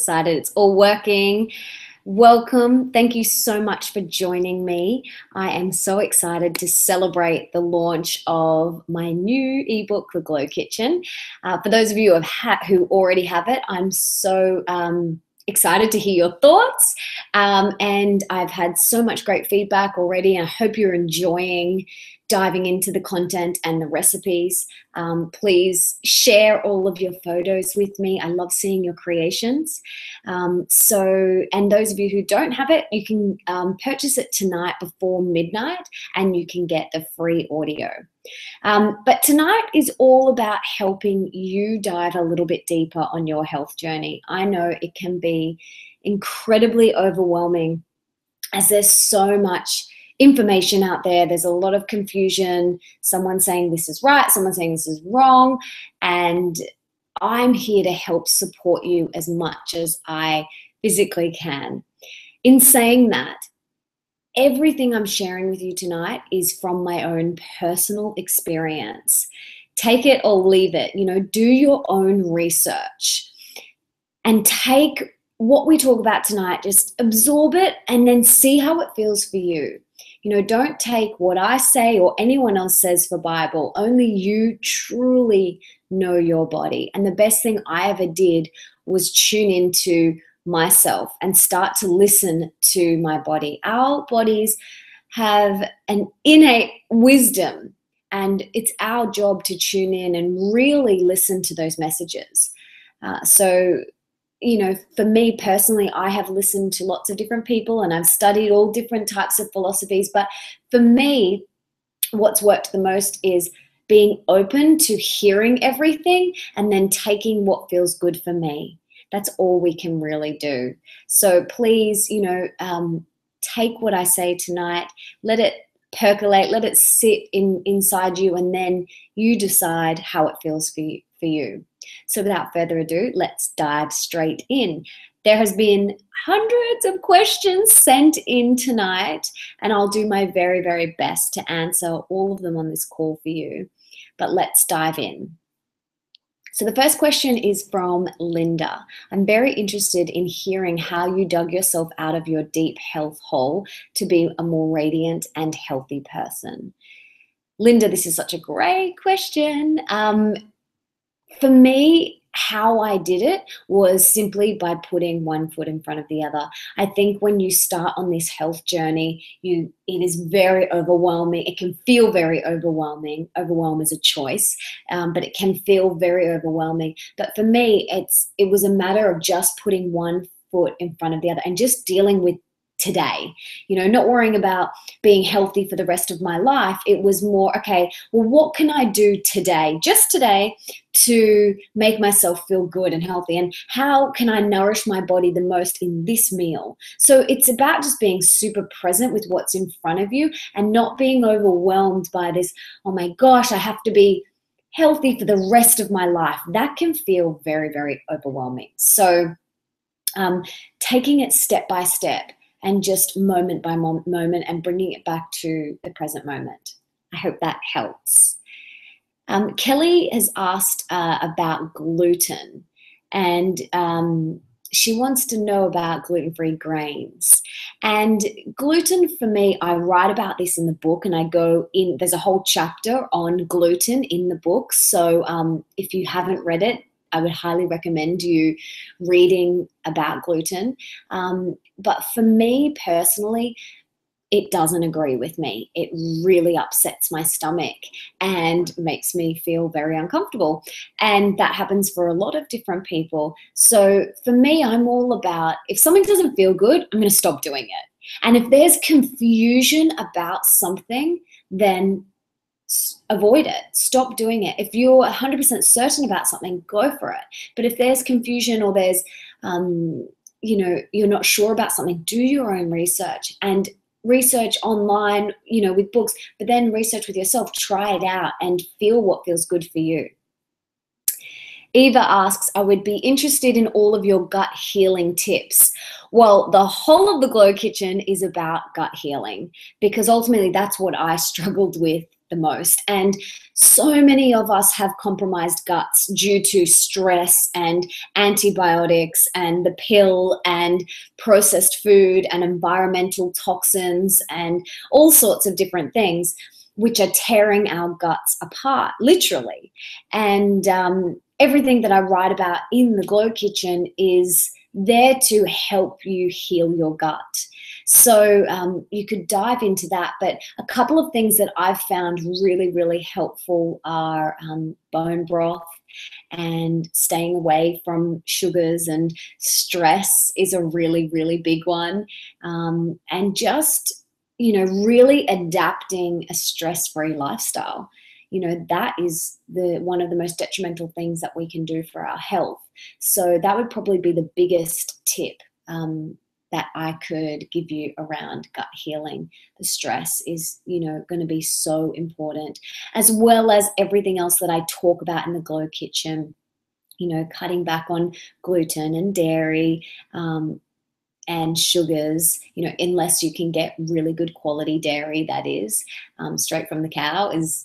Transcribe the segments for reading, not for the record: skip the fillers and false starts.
excited. It's all working. Welcome. Thank you so much for joining me. I am so excited to celebrate the launch of my new ebook, The Glow Kitchen. For those of you who already have it, I'm so excited to hear your thoughts. And I've had so much great feedback already. I hope you're enjoying diving into the content and the recipes. Please share all of your photos with me. I love seeing your creations. And those of you who don't have it, you can purchase it tonight before midnight and you can get the free audio. But tonight is all about helping you dive a little bit deeper on your health journey. I know it can be incredibly overwhelming as there's so much information out there. There's a lot of confusion. Someone saying this is right, someone saying this is wrong. And I'm here to help support you as much as I physically can. In saying that, everything I'm sharing with you tonight is from my own personal experience. Take it or leave it. Do your own research and take what we talk about tonight, just absorb it and then see how it feels for you. Don't take what I say or anyone else says for Bible. Only you truly know your body. And the best thing I ever did was tune into myself and start to listen to my body. Our bodies have an innate wisdom, and it's our job to tune in and really listen to those messages. For me personally, I have listened to lots of different people and I've studied all different types of philosophies. But for me, what's worked the most is being open to hearing everything and then taking what feels good for me. That's all we can really do. So please, take what I say tonight, let it percolate, let it sit inside you, and then you decide how it feels for you. So without further ado, let's dive straight in. There has been hundreds of questions sent in tonight, and I'll do my very, very best to answer all of them on this call for you. But let's dive in. So the first question is from Linda. I'm very interested in hearing how you dug yourself out of your deep health hole to be a more radiant and healthy person. Linda, this is such a great question. For me, how I did it was simply by putting one foot in front of the other. I think when you start on this health journey, it is very overwhelming. It can feel very overwhelming. Overwhelm is a choice, but it can feel very overwhelming. But for me, it was a matter of just putting one foot in front of the other and just dealing with today, not worrying about being healthy for the rest of my life. It was more, okay, well, what can I do today, just today, to make myself feel good and healthy? And how can I nourish my body the most in this meal? So it's about just being super present with what's in front of you and not being overwhelmed by this, oh my gosh, I have to be healthy for the rest of my life. That can feel very, very overwhelming. So taking it step by step, and just moment by moment and bringing it back to the present moment. I hope that helps. Kelly has asked about gluten, and she wants to know about gluten-free grains. And gluten, for me, I write about this in the book, and there's a whole chapter on gluten in the book. So if you haven't read it, I would highly recommend you reading about gluten. But for me personally, it doesn't agree with me. It really upsets my stomach and makes me feel very uncomfortable. And that happens for a lot of different people. So for me, I'm all about, if something doesn't feel good, I'm going to stop doing it. And if there's confusion about something, then avoid it. Stop doing it. If you're 100% certain about something, go for it. But if there's confusion or there's, you're not sure about something, do your own research and research online, with books, but then research with yourself. Try it out and feel what feels good for you. Eva asks, I would be interested in all of your gut healing tips. Well, the whole of the Glow Kitchen is about gut healing, because ultimately that's what I struggled with the most. And so many of us have compromised guts due to stress and antibiotics and the pill and processed food and environmental toxins and all sorts of different things, which are tearing our guts apart, literally. And everything that I write about in the Glow Kitchen is there to help you heal your gut. So you could dive into that. But a couple of things that I've found really, really helpful are bone broth, and staying away from sugars, and stress is a really, really big one. And just, really adapting a stress-free lifestyle. That is one of the most detrimental things that we can do for our health. So that would probably be the biggest tip that I could give you around gut healing. The stress is, going to be so important, as well as everything else that I talk about in the Glow Kitchen, cutting back on gluten and dairy, and sugars, unless you can get really good quality dairy, that is, straight from the cow is,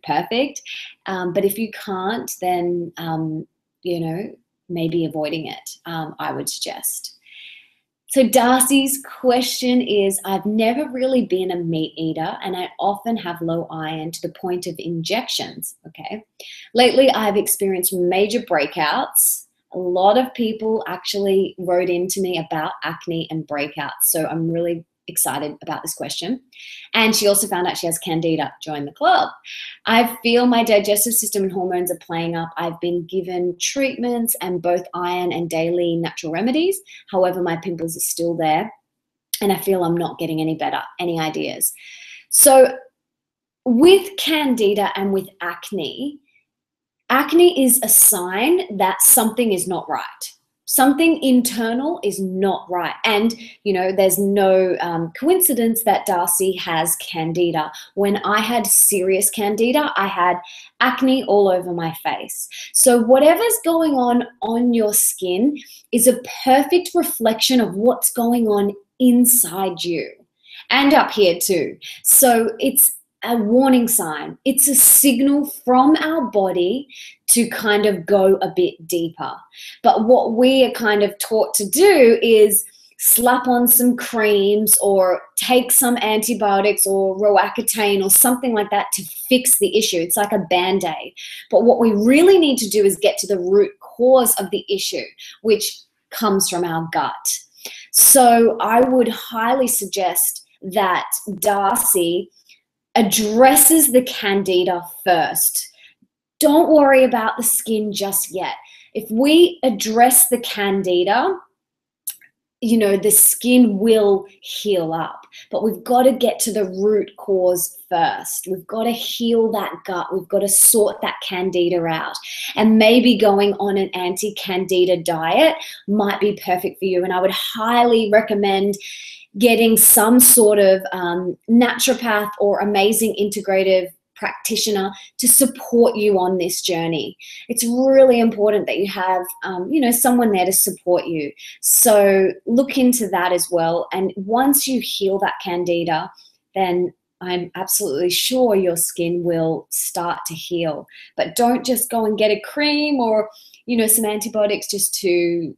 perfect. But if you can't, then, maybe avoiding it, I would suggest. So Darcy's question is, I've never really been a meat eater, and I often have low iron to the point of injections, okay? Lately, I've experienced major breakouts. A lot of people actually wrote into me about acne and breakouts, so I'm really excited about this question. And she also found out she has candida. Join the club. I feel my digestive system and hormones are playing up. I've been given treatments and both iron and daily natural remedies. However, my pimples are still there, and I feel I'm not getting any better. Any ideas? So with candida and with acne is a sign that something is not right. Something internal is not right. And, there's no coincidence that Darcy has candida. When I had serious candida, I had acne all over my face. So whatever's going on your skin is a perfect reflection of what's going on inside you and up here too. So it's a warning sign. It's a signal from our body to kind of go a bit deeper. But what we are kind of taught to do is slap on some creams or take some antibiotics or Roaccutane or something like that to fix the issue. It's like a Band-Aid. But what we really need to do is get to the root cause of the issue, which comes from our gut. So I would highly suggest that Darcy addresses the candida first. Don't worry about the skin just yet. If we address the candida, the skin will heal up. But we've got to get to the root cause first. We've got to heal that gut. We've got to sort that candida out. And maybe going on an anti-candida diet might be perfect for you. And I would highly recommend getting some sort of naturopath or amazing integrative practitioner to support you on this journey. It's really important that you have, someone there to support you. So look into that as well. And once you heal that candida, then I'm absolutely sure your skin will start to heal. But don't just go and get a cream or, some antibiotics just to,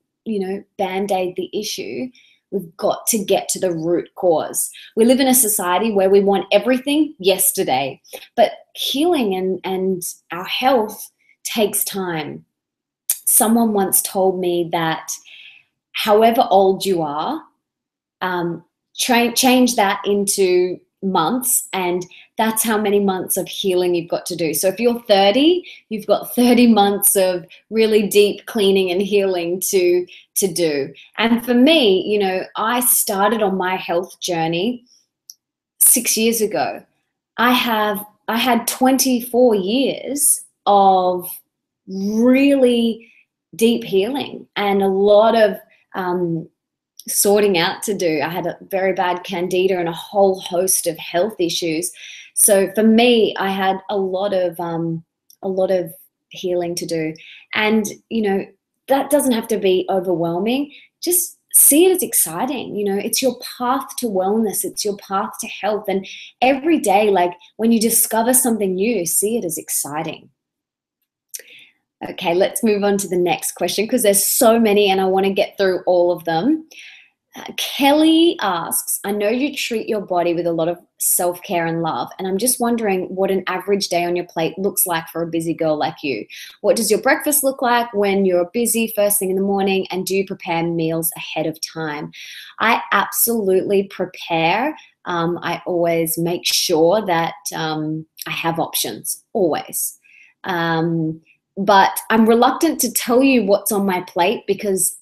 Band-Aid the issue. We've got to get to the root cause. We live in a society where we want everything yesterday, but healing and our health takes time. Someone once told me that however old you are, change that into months, and that's how many months of healing you've got to do. So if you're 30, you've got 30 months of really deep cleaning and healing to do. And for me, I started on my health journey 6 years ago. I had 24 years of really deep healing and a lot of sorting out to do. I had a very bad candida and a whole host of health issues. So for me, I had a lot of healing to do. And, that doesn't have to be overwhelming. Just see it as exciting. You know, it's your path to wellness. It's your path to health. And every day, like when you discover something new, see it as exciting. Okay, let's move on to the next question because there's so many and I want to get through all of them. Kelly asks, I know you treat your body with a lot of self-care and love, and I'm just wondering what an average day on your plate looks like for a busy girl like you. What does your breakfast look like when you're busy first thing in the morning, and do you prepare meals ahead of time? I absolutely prepare. I always make sure that I have options, always. But I'm reluctant to tell you what's on my plate because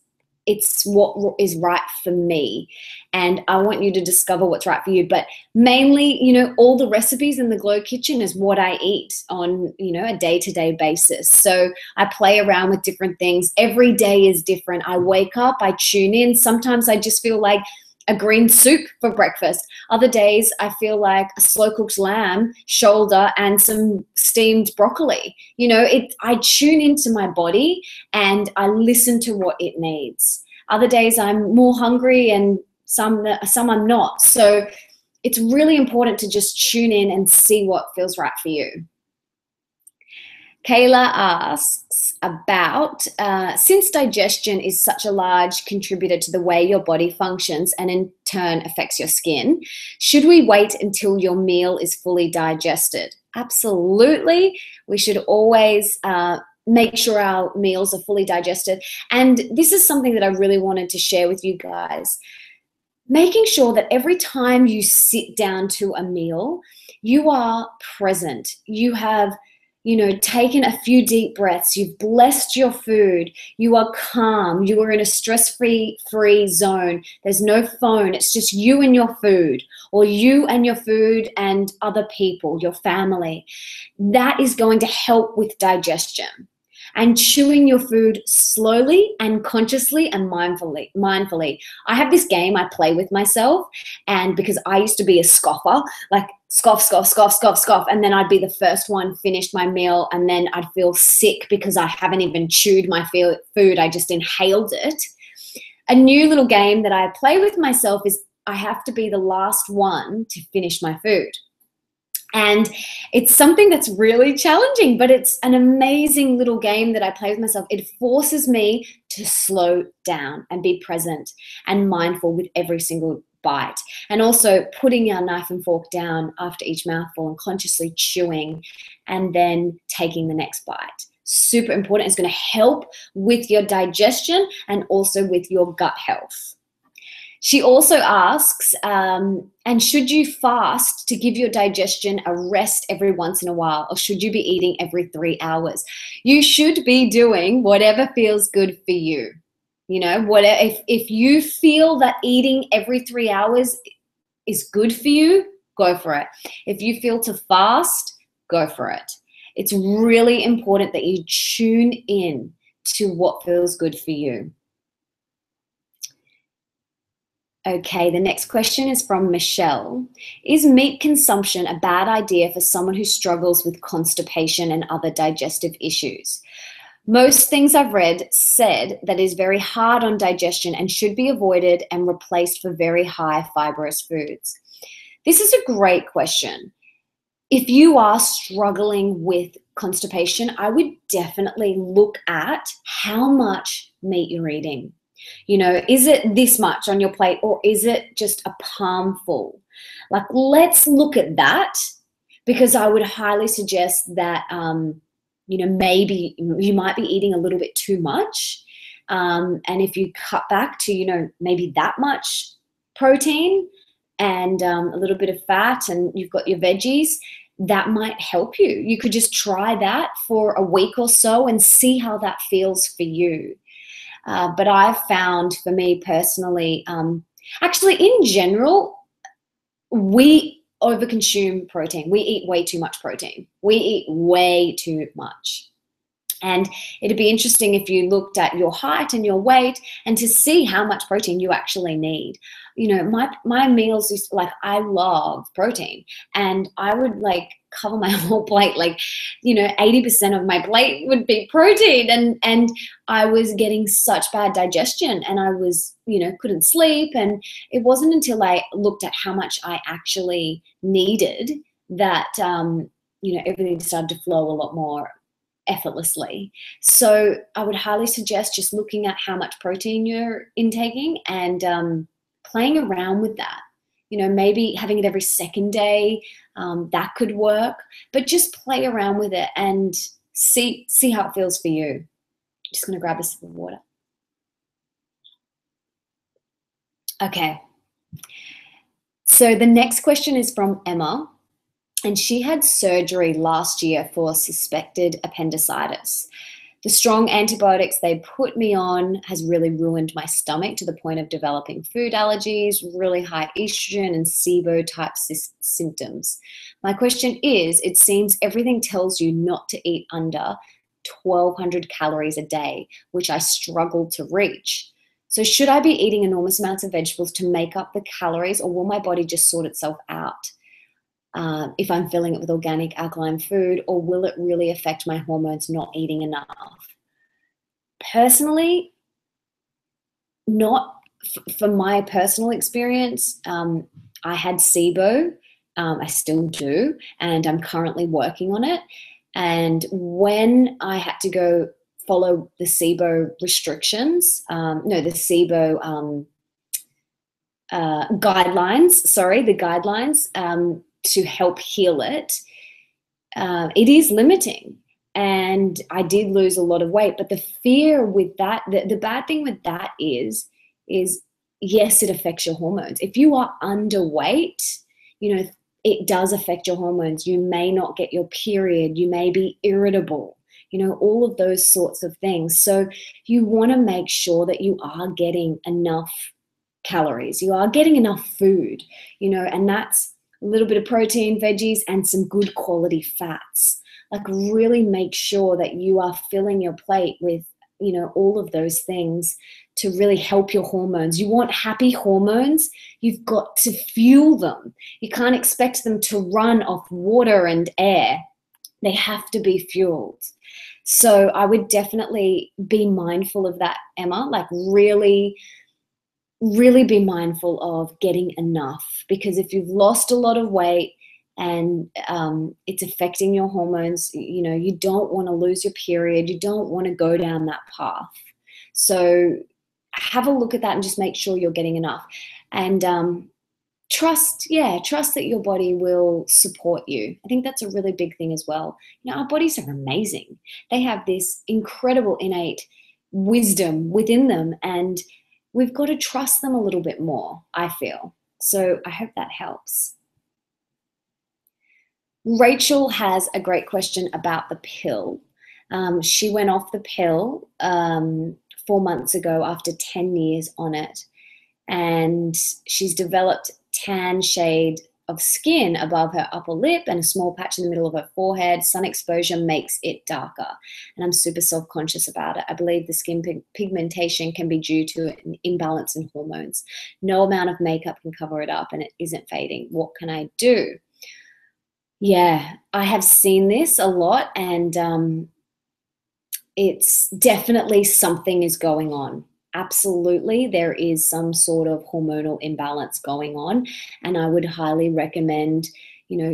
it's what is right for me. And I want you to discover what's right for you. But mainly, you know, all the recipes in the Glow Kitchen is what I eat on, you know, a day-to-day basis. So I play around with different things. Every day is different. I wake up, I tune in. Sometimes I just feel like a green soup for breakfast. Other days I feel like a slow-cooked lamb shoulder and some steamed broccoli. You know, I tune into my body and I listen to what it needs. Other days I'm more hungry and some I'm not. So it's really important to just tune in and see what feels right for you. Kayla asks about, since digestion is such a large contributor to the way your body functions and in turn affects your skin, should we wait until your meal is fully digested? Absolutely. We should always make sure our meals are fully digested. And this is something that I really wanted to share with you guys. Making sure that every time you sit down to a meal, you are present. You have, you know, taken a few deep breaths. You've blessed your food. You are calm. You are in a stress-free zone. There's no phone. It's just you and your food, or you and your food and other people, your family. That is going to help with digestion. And chewing your food slowly and consciously and mindfully. I have this game I play with myself, and because I used to be a scoffer, like scoff, and then I'd be the first one, finished my meal, and then I'd feel sick because I haven't even chewed my food, I just inhaled it. A new little game that I play with myself is I have to be the last one to finish my food. And it's something that's really challenging, but it's an amazing little game that I play with myself. It forces me to slow down and be present and mindful with every single bite. And also putting our knife and fork down after each mouthful and consciously chewing and then taking the next bite. Super important. It's going to help with your digestion and also with your gut health. She also asks, and should you fast to give your digestion a rest every once in a while, or should you be eating every 3 hours? You should be doing whatever feels good for you. You know, if you feel that eating every 3 hours is good for you, go for it. If you feel to fast, go for it. It's really important that you tune in to what feels good for you. Okay, the next question is from Michelle. Is meat consumption a bad idea for someone who struggles with constipation and other digestive issues? Most things I've read said that it is very hard on digestion and should be avoided and replaced for very high fibrous foods. This is a great question. If you are struggling with constipation, I would definitely look at how much meat you're eating. You know, is it this much on your plate, or is it just a palmful? Like, let's look at that, because I would highly suggest that, you know, maybe you might be eating a little bit too much. And if you cut back to, you know, maybe that much protein and a little bit of fat, and you've got your veggies, that might help you. You could just try that for a week or so and see how that feels for you. But I've found, for me personally, actually in general, we overconsume protein. We eat way too much protein. We eat way too much. And it'd be interesting if you looked at your height and your weight and to see how much protein you actually need. You know, my meals is like, I love protein, and I would like cover my whole plate. Like, 80% of my plate would be protein, and I was getting such bad digestion, and I was, couldn't sleep. And it wasn't until I looked at how much I actually needed that, everything started to flow a lot more effortlessly. So I would highly suggest just looking at how much protein you're intaking and playing around with that. Maybe having it every second day, that could work, but just play around with it and see how it feels for you. Just going to grab a sip of water. Okay. So the next question is from Emma. And she had surgery last year for suspected appendicitis. The strong antibiotics they put me on has really ruined my stomach to the point of developing food allergies, really high estrogen and SIBO type symptoms. My question is, it seems everything tells you not to eat under 1,200 calories a day, which I struggle to reach. So should I be eating enormous amounts of vegetables to make up the calories, or will my body just sort itself out? If I'm filling it with organic alkaline food, or will it really affect my hormones not eating enough? Personally, not from my personal experience. I had SIBO, I still do, and I'm currently working on it. And when I had to go follow the SIBO restrictions, the SIBO guidelines, to help heal it, it is limiting. And I did lose a lot of weight. But the fear with that, the bad thing with that is yes, it affects your hormones. If you are underweight, it does affect your hormones. You may not get your period. You may be irritable, all of those sorts of things. So you want to make sure that you are getting enough calories. You are getting enough food, and that's a little bit of protein, veggies, and some good quality fats. Like, really make sure that you are filling your plate with, all of those things to really help your hormones. You want happy hormones, you've got to fuel them. You can't expect them to run off water and air. They have to be fueled. So I would definitely be mindful of that, Emma. Like, really be mindful of getting enough, because if you've lost a lot of weight and it's affecting your hormones, you don't want to lose your period. You don't want to go down that path. So have a look at that and just make sure you're getting enough. And trust that your body will support you. I think that's a really big thing as well. Our bodies are amazing. They have this incredible innate wisdom within them, and we've got to trust them a little bit more, I feel. So I hope that helps. Rachel has a great question about the pill. She went off the pill 4 months ago after 10 years on it. And she's developed tan shade of skin above her upper lip and a small patch in the middle of her forehead. Sun exposure makes it darker, and I'm super self-conscious about it. I believe the skin pigmentation can be due to an imbalance in hormones. No amount of makeup can cover it up, and it isn't fading. What can I do? Yeah, I have seen this a lot, and it's definitely something is going on. Absolutely, there is some sort of hormonal imbalance going on, and I would highly recommend,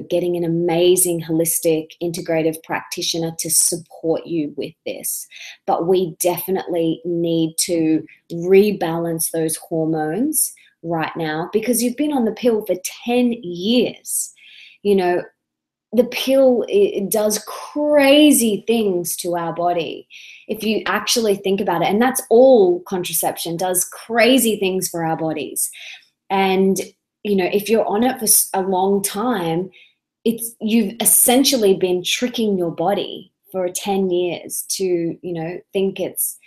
getting an amazing holistic integrative practitioner to support you with this. But we definitely need to rebalance those hormones right now, because you've been on the pill for 10 years. The pill, it does crazy things to our body if you actually think about it. And that's all contraception does, crazy things for our bodies. And, if you're on it for a long time, you've essentially been tricking your body for 10 years to, think it's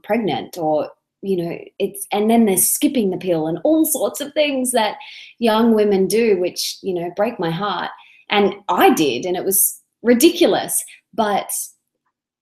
pregnant, or, and then they're skipping the pill and all sorts of things that young women do, which, break my heart. And I did, and it was ridiculous. But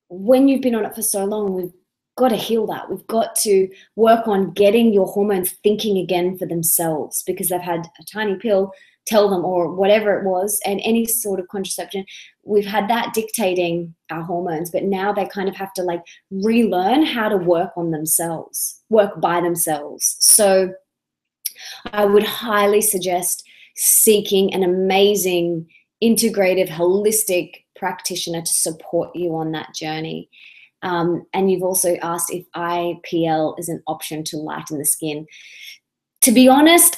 when you've been on it for so long, we've got to heal that. We've got to work on getting your hormones thinking again for themselves, because they've had a tiny pill tell them, or whatever it was, and any sort of contraception, we've had that dictating our hormones, but now they kind of have to like relearn how to work on themselves, work by themselves. So I would highly suggest seeking an amazing, integrative, holistic practitioner to support you on that journey. And you've also asked if IPL is an option to lighten the skin. To be honest,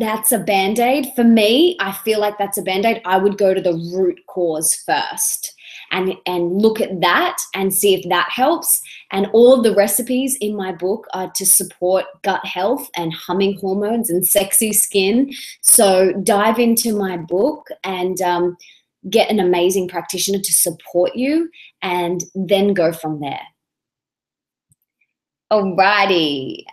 that's a Band-Aid. For me, I feel like that's a Band-Aid. I would go to the root cause first and look at that and see if that helps. And all of the recipes in my book are to support gut health and humming hormones and sexy skin. So dive into my book and get an amazing practitioner to support you, and then go from there. Alrighty.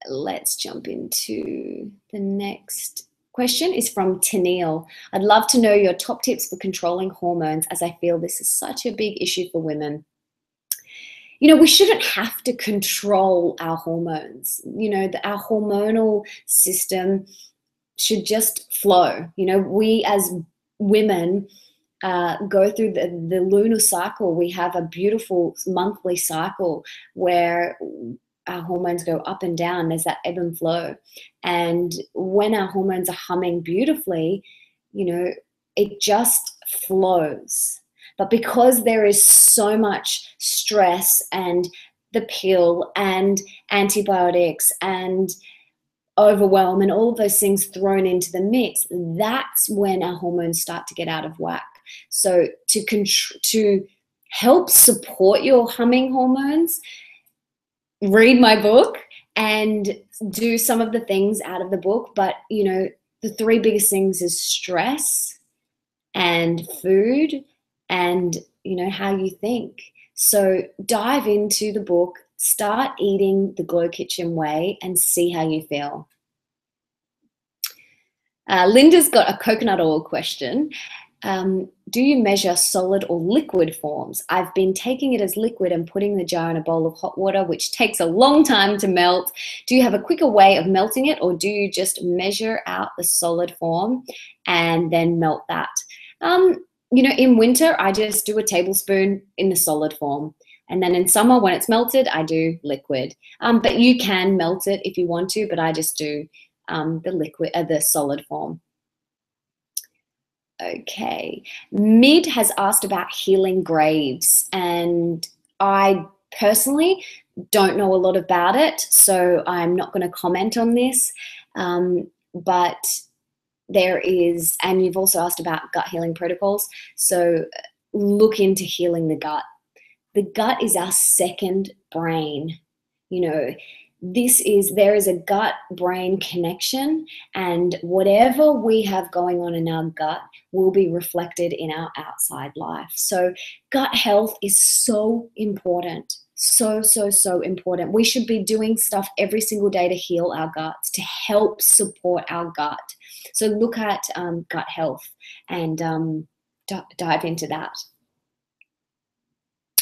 Let's jump into the next question. Is from Tennille. I'd love to know your top tips for controlling hormones, as I feel this is such a big issue for women. You know, we shouldn't have to control our hormones. You know, our hormonal system should just flow. You know, we as women go through the lunar cycle. We have a beautiful monthly cycle where our hormones go up and down. There's that ebb and flow. And when our hormones are humming beautifully, you know, it just flows. But because there is so much stress and the pill and antibiotics and overwhelm and all of those things thrown into the mix, that's when our hormones start to get out of whack. So to help support your humming hormones, read my book and do some of the things out of the book. But, you know, the three biggest things is stress and food and, you know, how you think. So dive into the book, start eating the Glow Kitchen way and see how you feel. Linda's got a coconut oil question. Do you measure solid or liquid forms? I've been taking it as liquid and putting the jar in a bowl of hot water, which takes a long time to melt. Do you have a quicker way of melting it, or do you just measure out the solid form and then melt that? You know, in winter, I just do a tablespoon in the solid form. And then in summer, when it's melted, I do liquid. But you can melt it if you want to, but I just do the solid form. Okay. Mid has asked about healing graves, and I personally don't know a lot about it, so I'm not going to comment on this. But there is, and you've also asked about gut healing protocols, so look into healing the gut. The gut is our second brain. You know, there is a gut-brain connection, and whatever we have going on in our gut will be reflected in our outside life. So gut health is so important, so important. We should be doing stuff every single day to heal our guts, to help support our gut. So look at gut health and dive into that.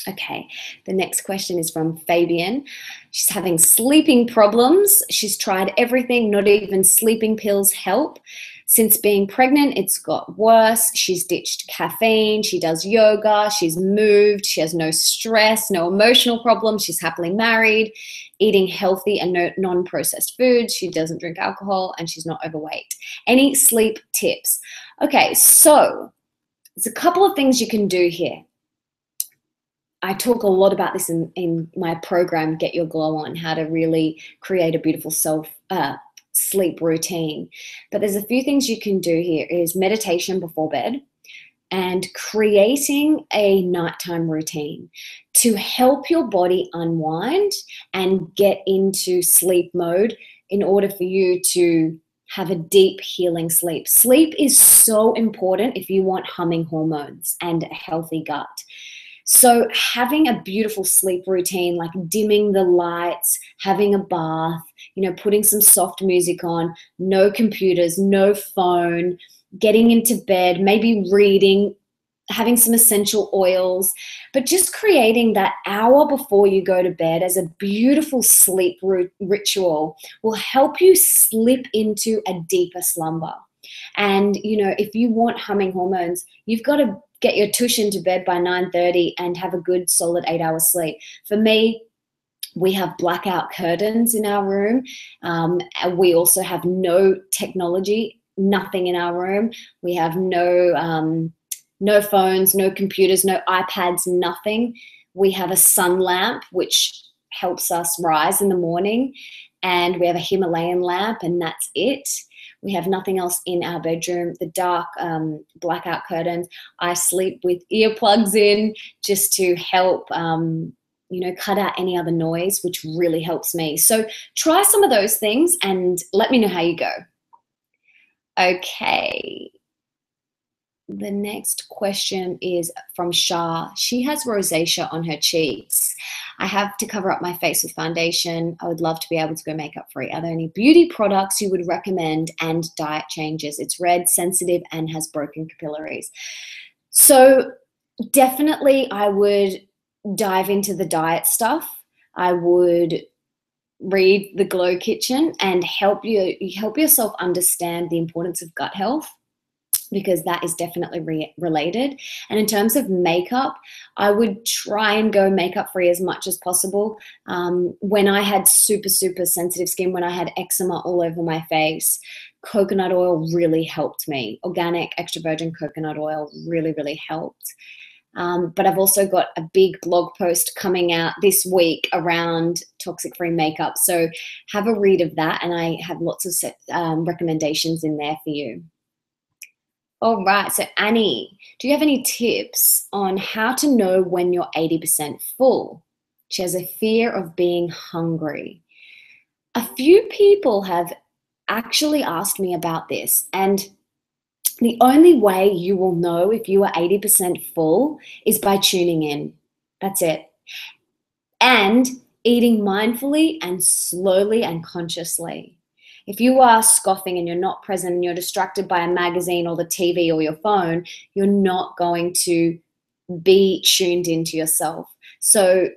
Okay, the next question is from Fabian. She's having sleeping problems. She's tried everything, not even sleeping pills help. Since being pregnant, it's got worse. She's ditched caffeine. She does yoga. She's moved. She has no stress, no emotional problems. She's happily married, eating healthy and non-processed foods. She doesn't drink alcohol, and she's not overweight. Any sleep tips? Okay, so there's a couple of things you can do here. I talk a lot about this in my program, Get Your Glow On, how to really create a beautiful sleep routine. But there's a few things you can do here is meditation before bed and creating a nighttime routine to help your body unwind and get into sleep mode in order for you to have a deep healing sleep. Sleep is so important if you want humming hormones and a healthy gut. So having a beautiful sleep routine, like dimming the lights, having a bath, you know, putting some soft music on, no computers, no phone, getting into bed, maybe reading having some essential oils, but just creating that hour before you go to bed as a beautiful sleep ritual will help you slip into a deeper slumber. And, you know, if you want humming hormones, you've got to get your tush into bed by 9:30 and have a good solid 8 hours sleep. For me, we have blackout curtains in our room. And we also have no technology, nothing in our room. We have no phones, no computers, no iPads, nothing. We have a sun lamp, which helps us rise in the morning. And we have a Himalayan lamp, and that's it. We have nothing else in our bedroom. The dark blackout curtains. I sleep with earplugs in just to help, you know, cut out any other noise, which really helps me. So try some of those things and let me know how you go. Okay. The next question is from Shah. She has rosacea on her cheeks. I have to cover up my face with foundation. I would love to be able to go makeup free. Are there any beauty products you would recommend and diet changes? It's red, sensitive, and has broken capillaries. So definitely I would dive into the diet stuff. I would read the Glow Kitchen and help yourself understand the importance of gut health, because that is definitely related. And in terms of makeup, I would try and go makeup free as much as possible. When I had super, super sensitive skin, when I had eczema all over my face, coconut oil really helped me. Organic extra virgin coconut oil really, really helped. But I've also got a big blog post coming out this week around toxic-free makeup. So have a read of that, and I have lots of recommendations in there for you. All right, so Annie, do you have any tips on how to know when you're 80% full? She has a fear of being hungry. A few people have actually asked me about this, and the only way you will know if you are 80% full is by tuning in. That's it. And eating mindfully and slowly and consciously. If you are scoffing and you're not present and you're distracted by a magazine or the TV or your phone, you're not going to be tuned into yourself. So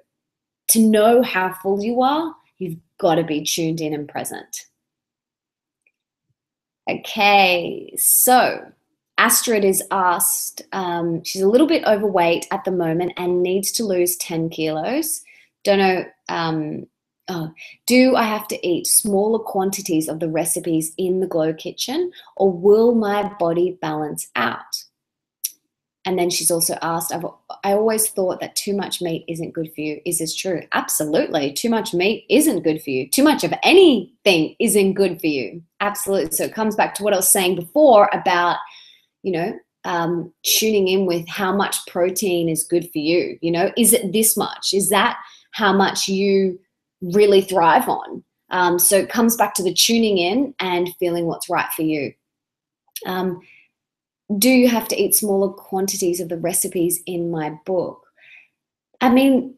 to know how full you are, you've got to be tuned in and present. Okay, so Astrid is asked, she's a little bit overweight at the moment and needs to lose 10 kilos. Don't know, do I have to eat smaller quantities of the recipes in the Glow Kitchen, or will my body balance out? And then she's also asked, I always thought that too much meat isn't good for you. Is this true? Absolutely. Too much meat isn't good for you. Too much of anything isn't good for you. Absolutely. So it comes back to what I was saying before about, you know, tuning in with how much protein is good for you. You know, is it this much? Is that how much you really thrive on? So it comes back to the tuning in and feeling what's right for you. Do you have to eat smaller quantities of the recipes in my book? I mean,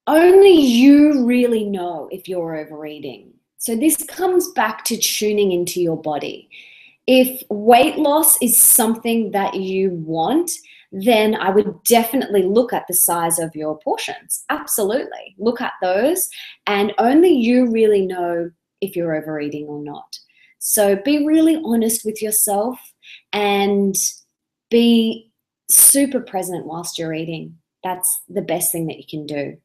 only you really know if you're overeating. So this comes back to tuning into your body. If weight loss is something that you want, then I would definitely look at the size of your portions. Absolutely. Look at those, and only you really know if you're overeating or not. So be really honest with yourself and be super present whilst you're eating. That's the best thing that you can do.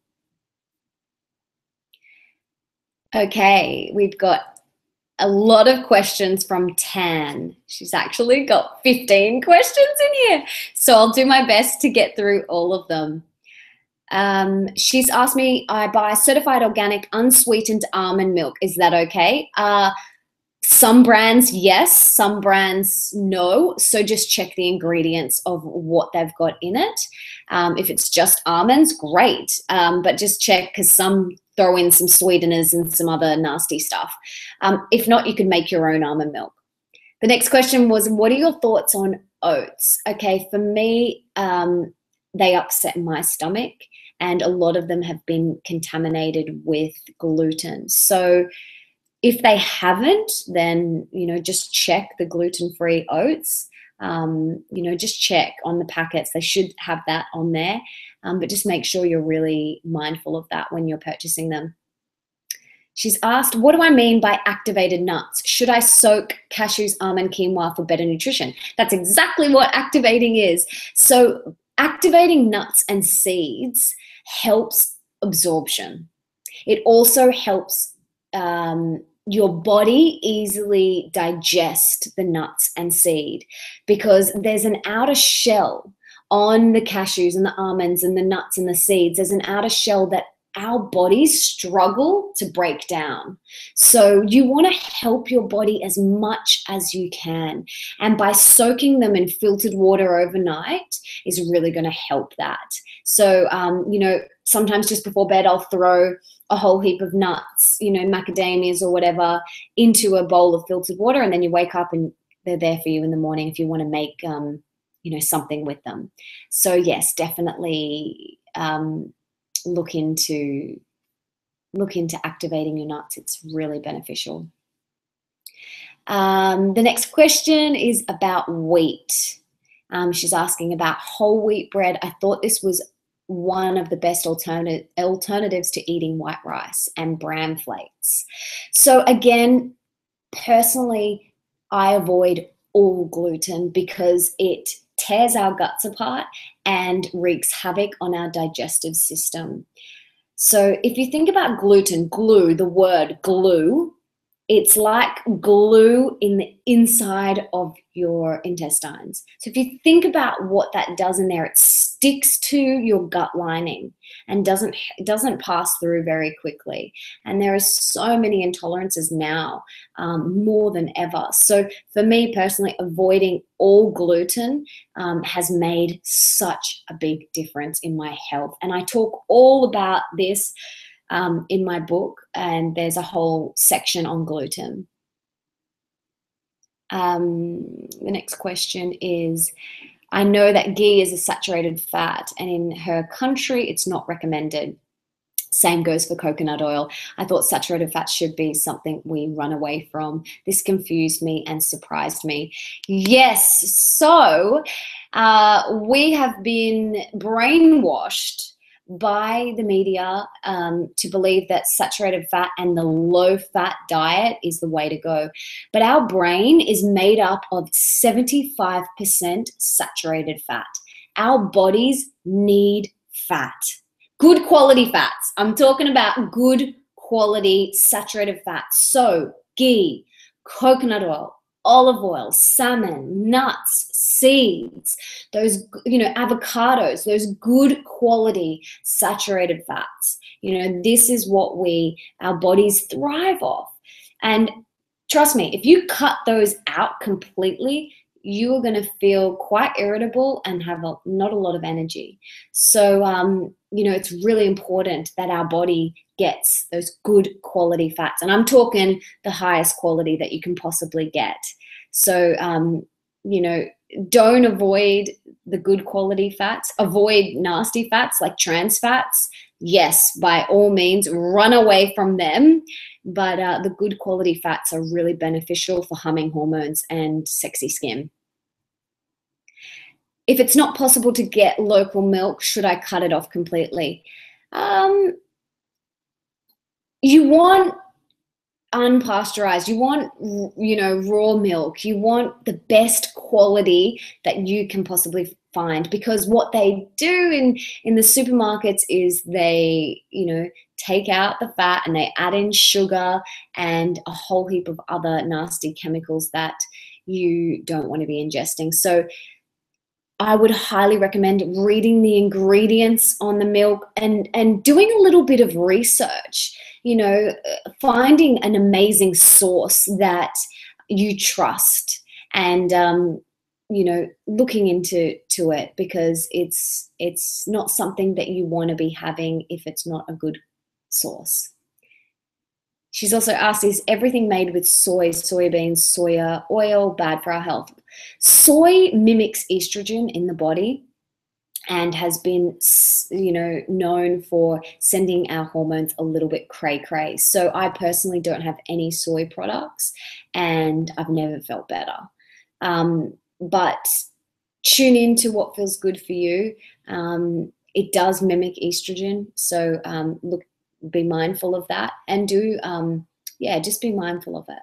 Okay, we've got a lot of questions from Tan. She's actually got 15 questions in here. So I'll do my best to get through all of them. She's asked me, I buy certified organic unsweetened almond milk. Is that okay? Some brands, yes. Some brands, no. So just check the ingredients of what they've got in it. If it's just almonds, great. But just check, because some throw in some sweeteners and some other nasty stuff. If not, you can make your own almond milk. The next question was, what are your thoughts on oats? Okay, for me, they upset my stomach, and a lot of them have been contaminated with gluten. So if they haven't, then, you know, just check the gluten-free oats. Just check on the packets. They should have that on there, but just make sure you're really mindful of that when you're purchasing them. She's asked, what do I mean by activated nuts? Should I soak cashews, almond, quinoa for better nutrition? That's exactly what activating is. So activating nuts and seeds helps absorption. It also helps your body easily digest the nuts and seed, because there's an outer shell on the cashews and the almonds and the nuts and the seeds. There's an outer shell that our bodies struggle to break down. So you want to help your body as much as you can. And by soaking them in filtered water overnight is really going to help that. So, sometimes just before bed, I'll throw a whole heap of nuts, macadamias or whatever, into a bowl of filtered water. And then you wake up and they're there for you in the morning if you want to make, something with them. So yes, definitely, look into activating your nuts. It's really beneficial. The next question is about wheat. She's asking about whole wheat bread. I thought this was one of the best alternatives to eating white rice and bran flakes. So again, personally, I avoid all gluten because it tears our guts apart and wreaks havoc on our digestive system. So if you think about gluten, glue, the word glue, it's like glue in the inside of your intestines. So if you think about what that does in there, it sticks to your gut lining and doesn't pass through very quickly. And there are so many intolerances now, more than ever. So for me personally, avoiding all gluten has made such a big difference in my health. And I talk all about this in my book, and there's a whole section on gluten. The next question is, I know that ghee is a saturated fat, and in her country, it's not recommended. Same goes for coconut oil. I thought saturated fat should be something we run away from. This confused me and surprised me. Yes, so we have been brainwashed by the media to believe that saturated fat and the low-fat diet is the way to go. But our brain is made up of 75% saturated fat. Our bodies need fat. Good quality fats. I'm talking about good quality saturated fats. So ghee, coconut oil, olive oil, salmon, nuts, seeds, those, avocados, those good quality saturated fats. This is what our bodies thrive off. And trust me, if you cut those out completely, you are going to feel quite irritable and have not a lot of energy. So, it's really important that our body gets those good quality fats. And I'm talking the highest quality that you can possibly get. So, don't avoid the good quality fats. Avoid nasty fats like trans fats. Yes, by all means, run away from them. But the good quality fats are really beneficial for humming hormones and sexy skin. If it's not possible to get local milk, should I cut it off completely? You want unpasteurized, you want, raw milk, you want the best quality that you can possibly find, because what they do in the supermarkets is they, take out the fat and they add in sugar and a whole heap of other nasty chemicals that you don't want to be ingesting. So I would highly recommend reading the ingredients on the milk and doing a little bit of research, finding an amazing source that you trust and, looking into it, because it's not something that you want to be having if it's not a good source. She's also asked, is everything made with soybeans, soya oil bad for our health? Soy mimics estrogen in the body and has been, known for sending our hormones a little bit cray-cray. So I personally don't have any soy products and I've never felt better. but tune into what feels good for you. It does mimic estrogen, so be mindful of that, and just be mindful of it.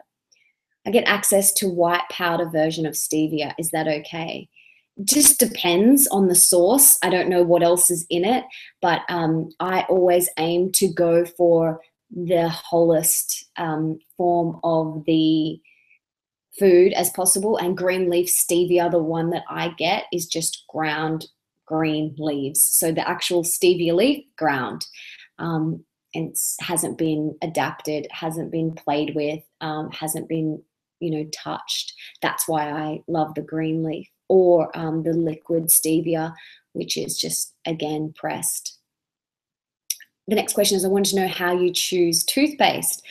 I get access to white powder version of stevia. Is that okay? Just depends on the source. I don't know what else is in it, but I always aim to go for the wholest form of the food as possible. And green leaf stevia, the one that I get, is just ground green leaves. So the actual stevia leaf ground. And it hasn't been adapted, hasn't been played with, hasn't been, touched. That's why I love the green leaf, or the liquid stevia, which is just, again, pressed. The next question is, I want to know how you choose toothpaste.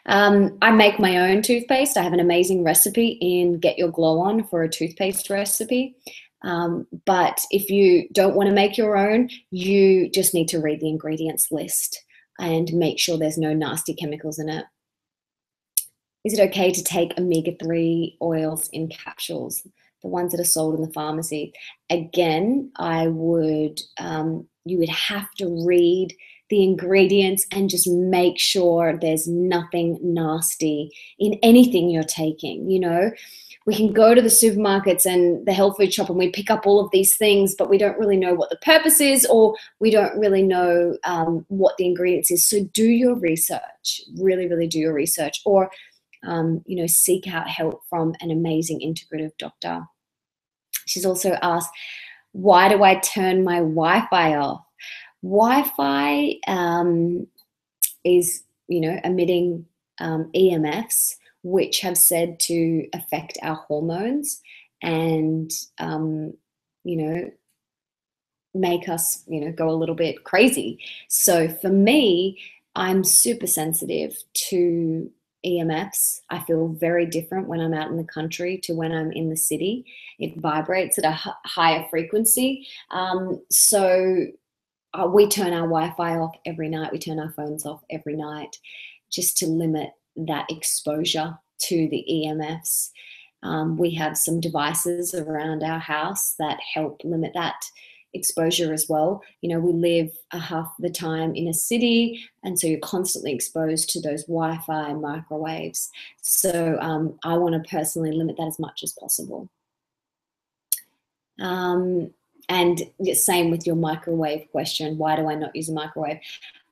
I make my own toothpaste. I have an amazing recipe in Get Your Glow On for a toothpaste recipe. But if you don't want to make your own, you just need to read the ingredients list and make sure there's no nasty chemicals in it. Is it okay to take omega-3 oils in capsules, the ones that are sold in the pharmacy? Again, you would have to read the ingredients and just make sure there's nothing nasty in anything you're taking. We can go to the supermarkets and the health food shop and we pick up all of these things, but we don't really know what the purpose is, or we don't really know what the ingredients is. So do your research, really, really do your research, or seek out help from an amazing integrative doctor. She's also asked, why do I turn my Wi-Fi off? Wi-Fi is, emitting EMFs, which have said to affect our hormones and, make us, go a little bit crazy. So for me, I'm super sensitive to EMFs. I feel very different when I'm out in the country to when I'm in the city. It vibrates at a higher frequency. So we turn our Wi-Fi off every night. We turn our phones off every night just to limit that exposure to the EMFs. We have some devices around our house that help limit that exposure as well. We live half the time in a city, and so you're constantly exposed to those Wi-Fi microwaves. So I want to personally limit that as much as possible. And same with your microwave question. Why do I not use a microwave?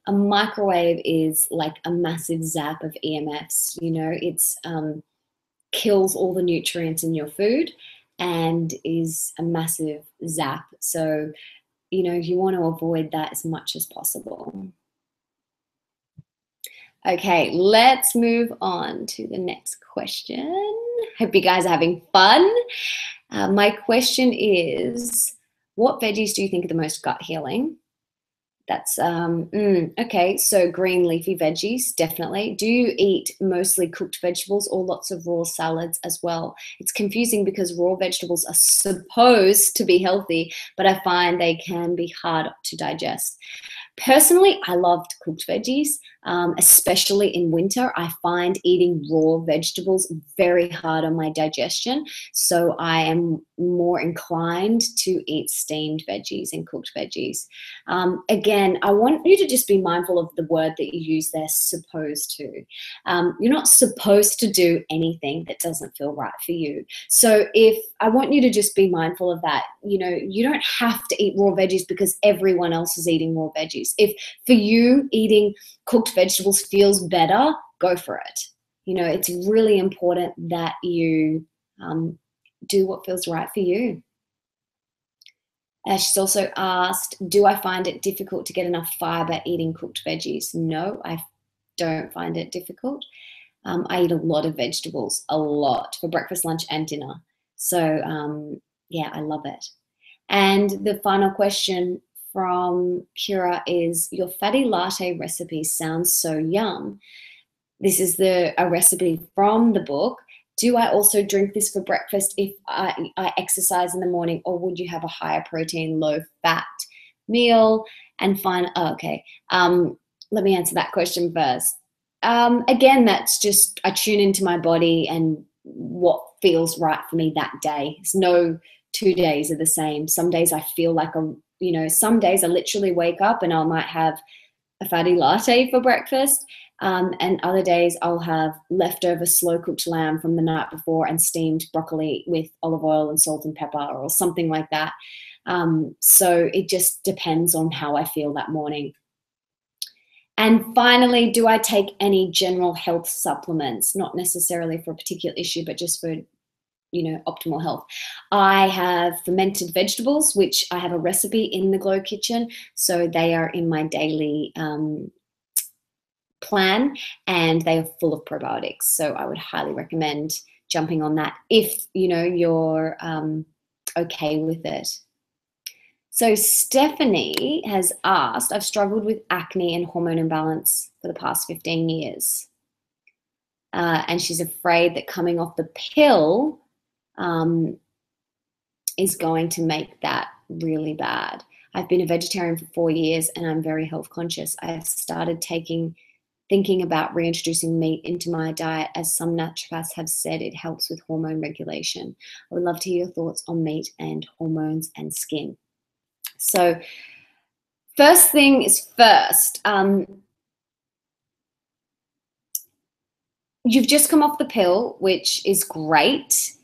A microwave is like a massive zap of EMFs. It's kills all the nutrients in your food and is a massive zap. So, you want to avoid that as much as possible. Okay, let's move on to the next question. Hope you guys are having fun. My question is, what veggies do you think are the most gut healing? That's, okay, so green leafy veggies, definitely. Do you eat mostly cooked vegetables or lots of raw salads as well? It's confusing because raw vegetables are supposed to be healthy, but I find they can be hard to digest. Personally, I loved cooked veggies, especially in winter. I find eating raw vegetables very hard on my digestion, so I am more inclined to eat steamed veggies and cooked veggies. Again, I want you to just be mindful of the word that you use there, supposed to. You're not supposed to do anything that doesn't feel right for you. So I want you to just be mindful of that. You don't have to eat raw veggies because everyone else is eating raw veggies. If for you eating cooked vegetables feels better, go for it. It's really important that you do what feels right for you. She's also asked, do I find it difficult to get enough fiber eating cooked veggies? No, I don't find it difficult. I eat a lot of vegetables, a lot, for breakfast, lunch, and dinner. So, yeah, I love it. And the final question from Kira is, your fatty latte recipe sounds so yum. This is a recipe from the book. Do I also drink this for breakfast if I exercise in the morning, or would you have a higher protein, low fat meal? And okay. Let me answer that question first. Again, that's just, I tune into my body and what feels right for me that day. There's no 2 days are the same. Some days I feel like some days I literally wake up and I might have a fatty latte for breakfast. And other days I'll have leftover slow cooked lamb from the night before and steamed broccoli with olive oil and salt and pepper or something like that. So it just depends on how I feel that morning. And finally, do I take any general health supplements? Not necessarily for a particular issue, but just for, optimal health. I have fermented vegetables, which I have a recipe in the Glow Kitchen. So they are in my daily plan, and they are full of probiotics. So I would highly recommend jumping on that if, you're okay with it. So Stephanie has asked, I've struggled with acne and hormone imbalance for the past 15 years. And she's afraid that coming off the pill is going to make that really bad. I've been a vegetarian for 4 years and I'm very health conscious. I've started thinking about reintroducing meat into my diet, as some naturopaths have said it helps with hormone regulation. I would love to hear your thoughts on meat and hormones and skin. So first thing is first, you've just come off the pill, which is great,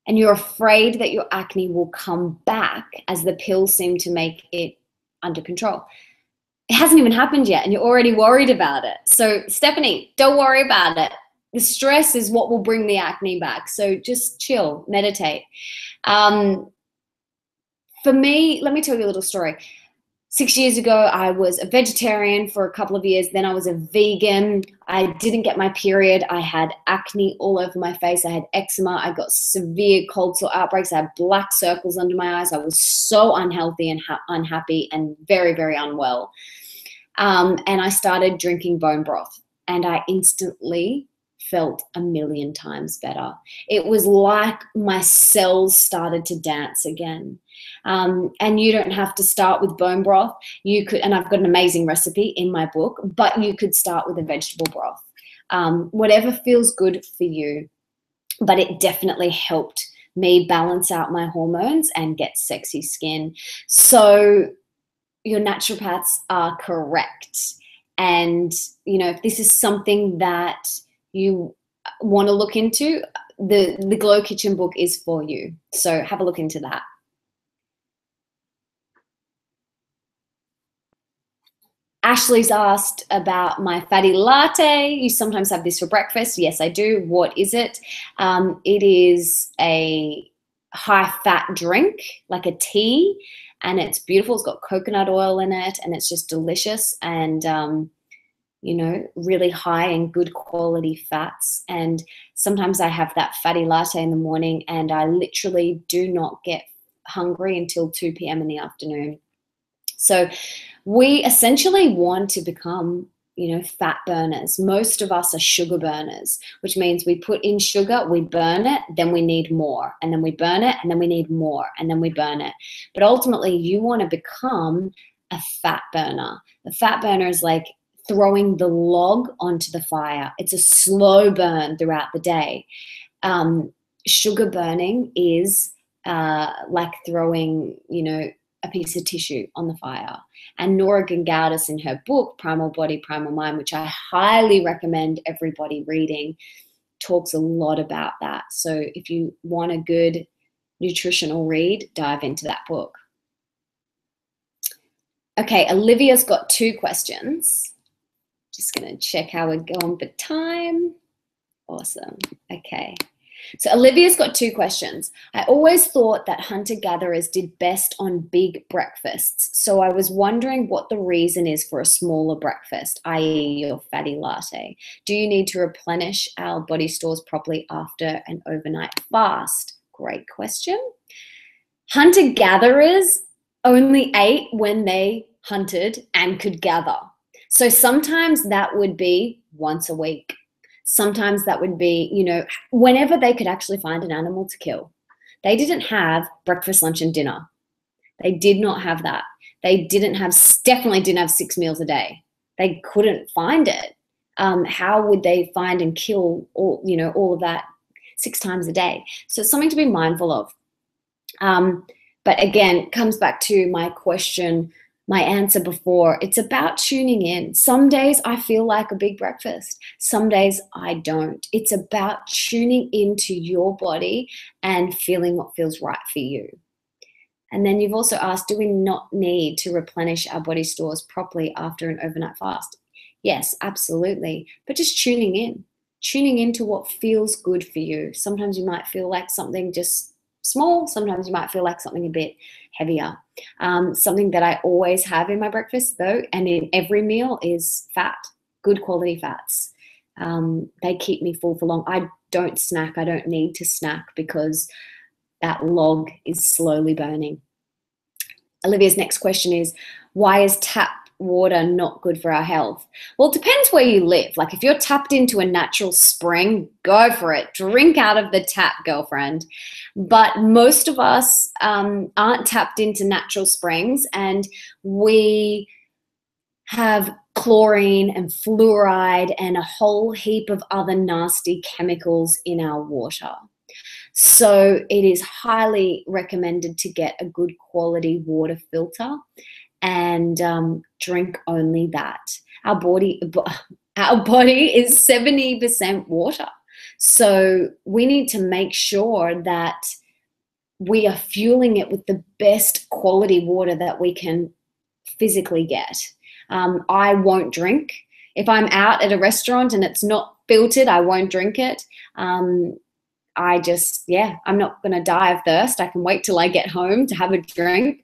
and you're afraid that your acne will come back as the pill seemed to make it under control. It hasn't even happened yet, and you're already worried about it. So Stephanie, don't worry about it. The stress is what will bring the acne back. So just chill, meditate. For me, let me tell you a little story. 6 years ago, I was a vegetarian for a couple of years. Then I was a vegan. I didn't get my period. I had acne all over my face. I had eczema. I got severe cold sore outbreaks. I had black circles under my eyes. I was so unhealthy and unhappy and very, very unwell. And I started drinking bone broth, and I instantly felt 1,000,000 times better. It was like my cells started to dance again. And you don't have to start with bone broth. You could, and I've got an amazing recipe in my book, but you could start with a vegetable broth. Whatever feels good for you. But it definitely helped me balance out my hormones and get sexy skin. So your naturopaths are correct. And, if this is something that you want to look into, the Glow Kitchen book is for you. So have a look into that. Ashley's asked about my fatty latte. You sometimes have this for breakfast. Yes, I do. What is it? It is a high-fat drink, like a tea, and it's beautiful. It's got coconut oil in it, and it's just delicious and, really high and good quality fats. And sometimes I have that fatty latte in the morning, and I literally do not get hungry until 2 p.m. in the afternoon. So we essentially want to become, fat burners. Most of us are sugar burners, which means we put in sugar, we burn it, then we need more, and then we burn it, and then we need more, and then we burn it. But ultimately, you want to become a fat burner. The fat burner is like throwing the log onto the fire. It's a slow burn throughout the day. Sugar burning is like throwing, a piece of tissue on the fire. And Nora Gangoudas, in her book, Primal Body, Primal Mind, which I highly recommend everybody reading, talks a lot about that. So if you want a good nutritional read, dive into that book. Okay, Olivia's got 2 questions. Just going to check how we're going for time. Awesome. Okay. So Olivia's got 2 questions. I always thought that hunter-gatherers did best on big breakfasts. So I was wondering what the reason is for a smaller breakfast, i.e. your fatty latte. Do you need to replenish our body stores properly after an overnight fast? Great question. Hunter-gatherers only ate when they hunted and could gather. So sometimes that would be once a week. Sometimes that would be, whenever they could actually find an animal to kill. They didn't have breakfast, lunch, and dinner. They did not have that. They definitely didn't have 6 meals a day. They couldn't find it. How would they find and kill all of that 6 times a day. So it's something to be mindful of. But again, it comes back to my question, my answer before. It's about tuning in. Some days I feel like a big breakfast. Some days I don't. It's about tuning into your body and feeling what feels right for you. And then you've also asked, do we not need to replenish our body stores properly after an overnight fast? Yes, absolutely. But just tuning into what feels good for you. Sometimes you might feel like something just small. Sometimes you might feel like something a bit heavier. Something that I always have in my breakfast, though, and in every meal, is fat, good quality fats. They keep me full for long. I don't snack. I don't need to snack because that log is slowly burning. Olivia's next question is, why is tap water not good for our health? Well, it depends where you live. Like if you're tapped into a natural spring, go for it. Drink out of the tap, girlfriend. But most of us aren't tapped into natural springs, and we have chlorine and fluoride and a whole heap of other nasty chemicals in our water. So it is highly recommended to get a good quality water filter and drink only that. Our body is 70% water. So we need to make sure that we are fueling it with the best quality water that we can physically get. I won't drink. If I'm out at a restaurant and it's not filtered, I won't drink it. I'm not going to die of thirst. I can wait till I get home to have a drink.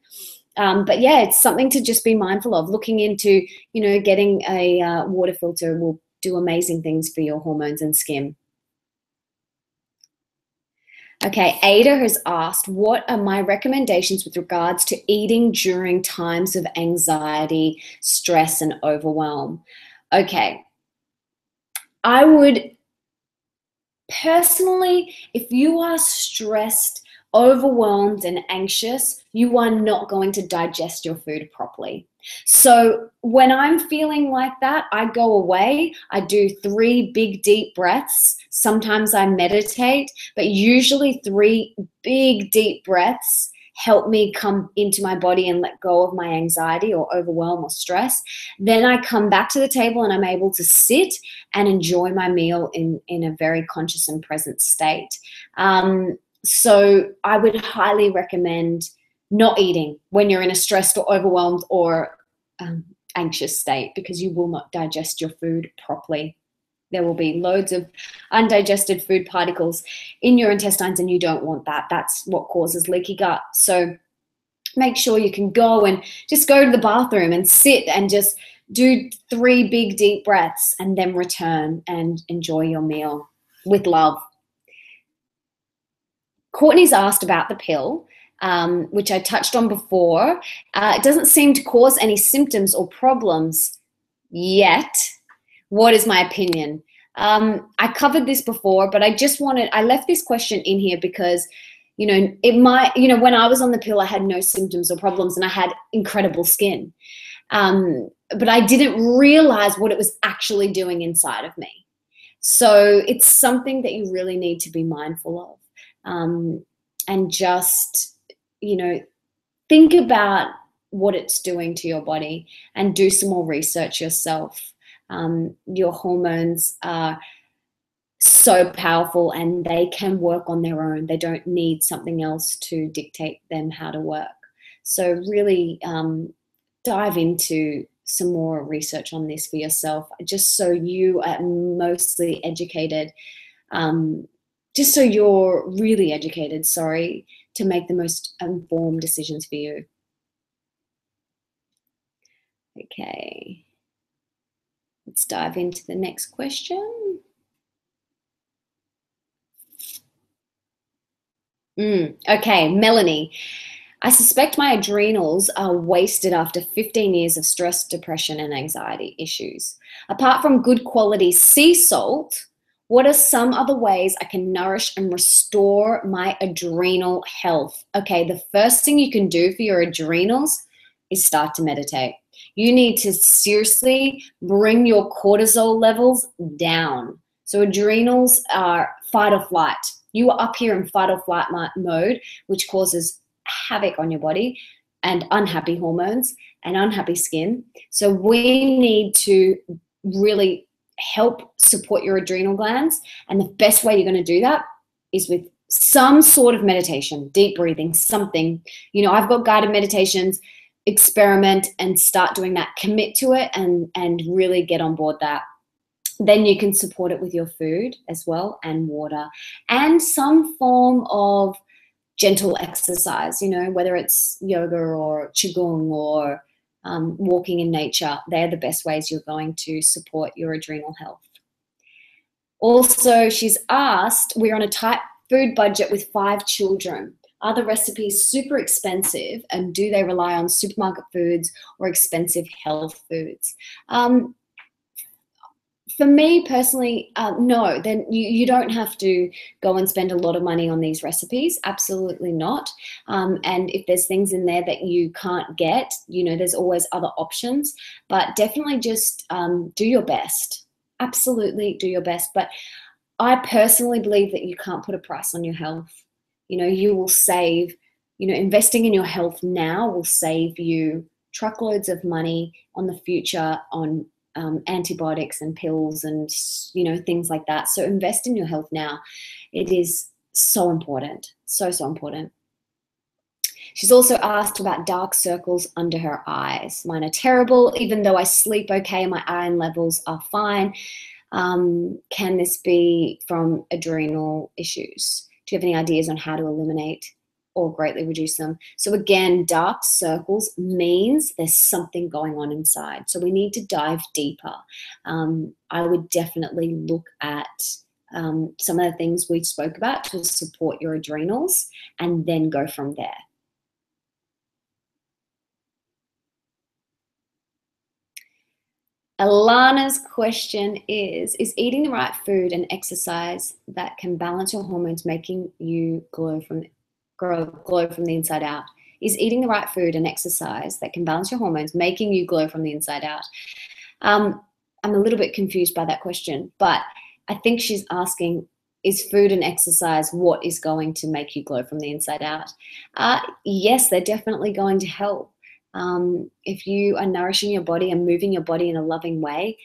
But yeah, it's something to just be mindful of. Looking into, getting a water filter will do amazing things for your hormones and skin. Okay, Ada has asked, what are my recommendations with regards to eating during times of anxiety, stress, and overwhelm? Okay, I would personally, if you are stressed, overwhelmed, and anxious, you are not going to digest your food properly. So when I'm feeling like that, I go away, I do 3 big deep breaths. Sometimes I meditate, but usually 3 big deep breaths help me come into my body and let go of my anxiety or overwhelm or stress. Then I come back to the table and I'm able to sit and enjoy my meal in a very conscious and present state. So I would highly recommend not eating when you're in a stressed or overwhelmed or anxious state, because you will not digest your food properly. There will be loads of undigested food particles in your intestines, and you don't want that. That's what causes leaky gut. So make sure you can go and just go to the bathroom and sit and just do 3 big deep breaths and then return and enjoy your meal with love. Courtney's asked about the pill, which I touched on before. It doesn't seem to cause any symptoms or problems yet. What is my opinion? I covered this before, but I left this question in here because, when I was on the pill, I had no symptoms or problems and I had incredible skin. But I didn't realize what it was actually doing inside of me. So it's something that you really need to be mindful of. And just, think about what it's doing to your body and do some more research yourself. Your hormones are so powerful and they can work on their own. They don't need something else to dictate them how to work. So really dive into some more research on this for yourself, just so you are mostly educated, just so you're really educated, to make the most informed decisions for you. Okay. Let's dive into the next question. Okay, Melanie. I suspect my adrenals are wasted after 15 years of stress, depression, and anxiety issues. Apart from good quality sea salt, what are some other ways I can nourish and restore my adrenal health? Okay, the first thing you can do for your adrenals is start to meditate. You need to seriously bring your cortisol levels down. So adrenals are fight or flight. You are up here in fight or flight mode, which causes havoc on your body and unhappy hormones and unhappy skin. So we need to really help support your adrenal glands. And the best way you're going to do that is with some sort of meditation, deep breathing, something. You know, I've got guided meditations. Experiment and start doing that. Commit to it and really get on board that. Then you can support it with your food as well, and water, and some form of gentle exercise, you know, whether it's yoga or qigong or walking in nature. They're the best ways you're going to support your adrenal health. Also, she's asked, we're on a tight food budget with 5 children. Are the recipes super expensive, and do they rely on supermarket foods or expensive health foods? For me personally, no. Then you don't have to go and spend a lot of money on these recipes. Absolutely not. And if there's things in there that you can't get, you know, there's always other options. But definitely just do your best. Absolutely do your best. But I personally believe that you can't put a price on your health. You know, you will save, you know, investing in your health now will save you truckloads of money on the future on antibiotics and pills and, you know, things like that. So invest in your health now. It is so important. So, so important. She's also asked about dark circles under her eyes. Mine are terrible, even though I sleep okay and my iron levels are fine. Can this be from adrenal issues? Do you have any ideas on how to eliminate or greatly reduce them? So again, dark circles means there's something going on inside. So we need to dive deeper. I would definitely look at some of the things we spoke about to support your adrenals and then go from there. Alana's question is eating the right food and exercise that can balance your hormones making you glow from the inside out? Is eating the right food and exercise that can balance your hormones making you glow from the inside out? I'm a little bit confused by that question, but I think she's asking, is food and exercise what is going to make you glow from the inside out? Yes, they're definitely going to help. If you are nourishing your body and moving your body in a loving way,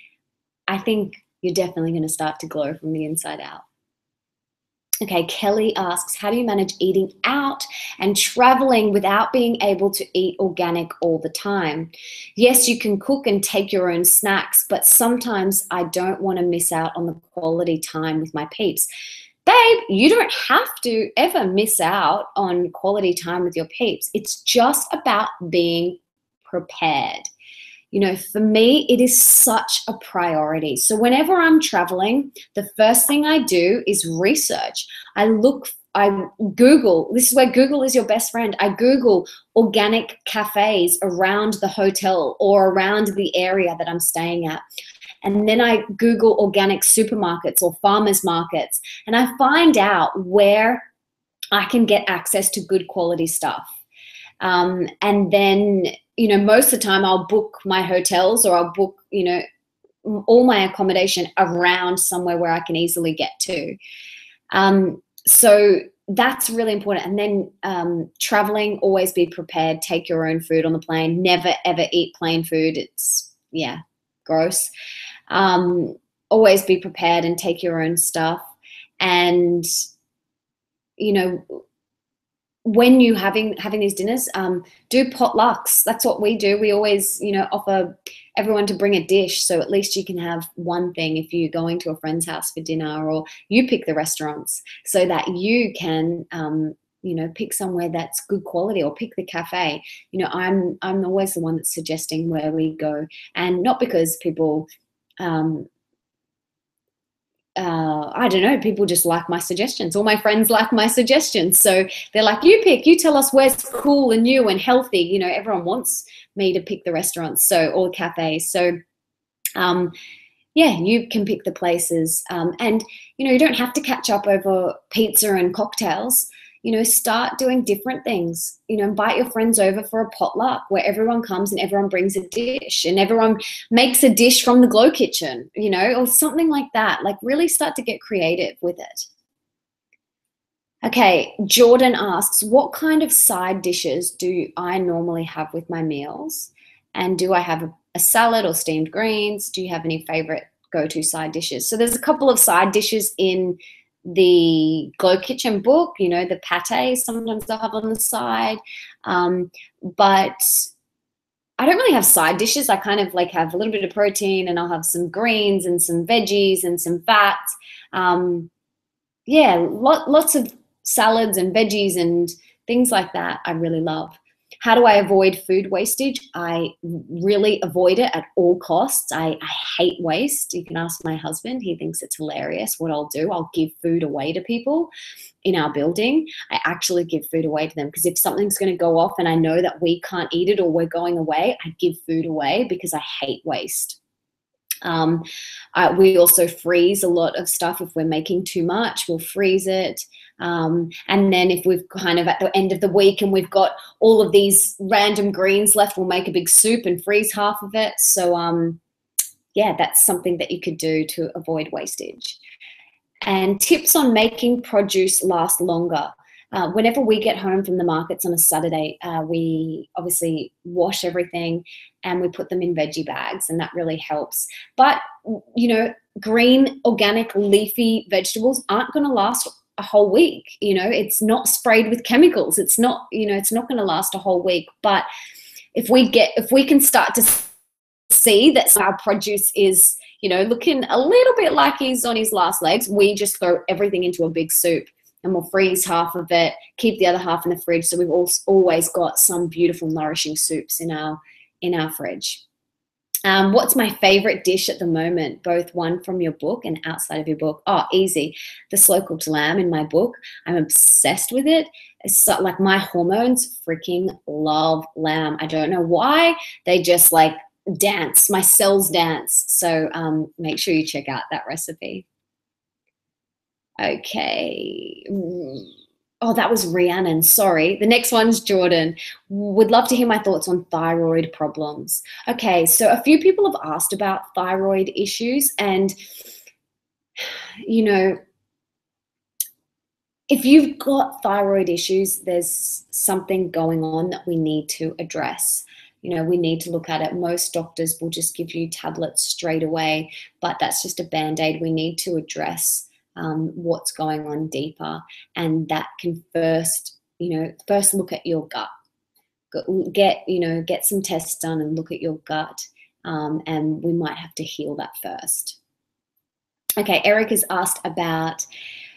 I think you're definitely going to start to glow from the inside out. Okay, Kelly asks, how do you manage eating out and traveling without being able to eat organic all the time? Yes, you can cook and take your own snacks, but sometimes I don't want to miss out on the quality time with my peeps. Babe, you don't have to ever miss out on quality time with your peeps. It's just about being prepared. You know, for me, it is such a priority. So whenever I'm traveling, the first thing I do is research. I Google. This is where Google is your best friend. I Google organic cafes around the hotel or around the area that I'm staying at. And then I Google organic supermarkets or farmers markets, and I find out where I can get access to good quality stuff. And then, you know, most of the time I'll book my hotels or I'll book, you know, all my accommodation around somewhere where I can easily get to. So that's really important. And then traveling, always be prepared. Take your own food on the plane. Never, ever eat plain food. It's, yeah, gross. Always be prepared and take your own stuff. And, you know, when you having these dinners, do potlucks. That's what we do. We always, you know, offer everyone to bring a dish. So at least you can have one thing if you're going to a friend's house for dinner, or you pick the restaurants so that you can, you know, pick somewhere that's good quality, or pick the cafe. You know, I'm always the one that's suggesting where we go, and not because people, I don't know, people just like my suggestions. All my friends like my suggestions. So they're like, you pick, you tell us where's cool and new and healthy. You know, everyone wants me to pick the restaurants, or cafes. So, yeah, you can pick the places. And, you know, you don't have to catch up over pizza and cocktails. You know, start doing different things. You know, invite your friends over for a potluck where everyone comes and everyone brings a dish and everyone makes a dish from the Glow Kitchen, you know, or something like that. Like, really start to get creative with it. Okay, Jordan asks, what kind of side dishes do I normally have with my meals? And do I have a salad or steamed greens? Do you have any favorite go-to side dishes? So there's a couple of side dishes in the Glow Kitchen book, you know, the pate, sometimes they'll have on the side. But I don't really have side dishes. I kind of like have a little bit of protein and I'll have some greens and some veggies and some fats. Yeah, lots of salads and veggies and things like that I really love. How do I avoid food wastage? I really avoid it at all costs. I hate waste. You can ask my husband. He thinks it's hilarious. What I'll do, I'll give food away to people in our building. I actually give food away to them because if something's going to go off and I know that we can't eat it or we're going away, I give food away because I hate waste. We also freeze a lot of stuff. If we're making too much, we'll freeze it. And then if we've kind of at the end of the week and we've got all of these random greens left, we'll make a big soup and freeze half of it. So yeah, that's something that you could do to avoid wastage. And tips on making produce last longer. Whenever we get home from the markets on a Saturday, we obviously wash everything and we put them in veggie bags, and that really helps. But, you know, green, organic, leafy vegetables aren't going to last a whole week. You know, it's not sprayed with chemicals. It's not, you know, it's not going to last a whole week. But if we can start to see that our produce is, you know, looking a little bit like he's on his last legs, we just throw everything into a big soup. And we'll freeze half of it, keep the other half in the fridge. So we've always got some beautiful, nourishing soups in our fridge. What's my favorite dish at the moment? Both one from your book and outside of your book. Oh, easy. The slow cooked lamb in my book. I'm obsessed with it. It's so, like my hormones freaking love lamb. I don't know why. They just like dance. My cells dance. So make sure you check out that recipe. Okay. Oh, that was Rhiannon. Sorry. The next one's Jordan. Would love to hear my thoughts on thyroid problems. Okay, so a few people have asked about thyroid issues, and, you know, if you've got thyroid issues, there's something going on that we need to address. You know, we need to look at it. Most doctors will just give you tablets straight away, but that's just a Band-Aid. We need to address what's going on deeper, and that can first look at your gut. Get some tests done and look at your gut, and we might have to heal that first. Okay, Eric has asked about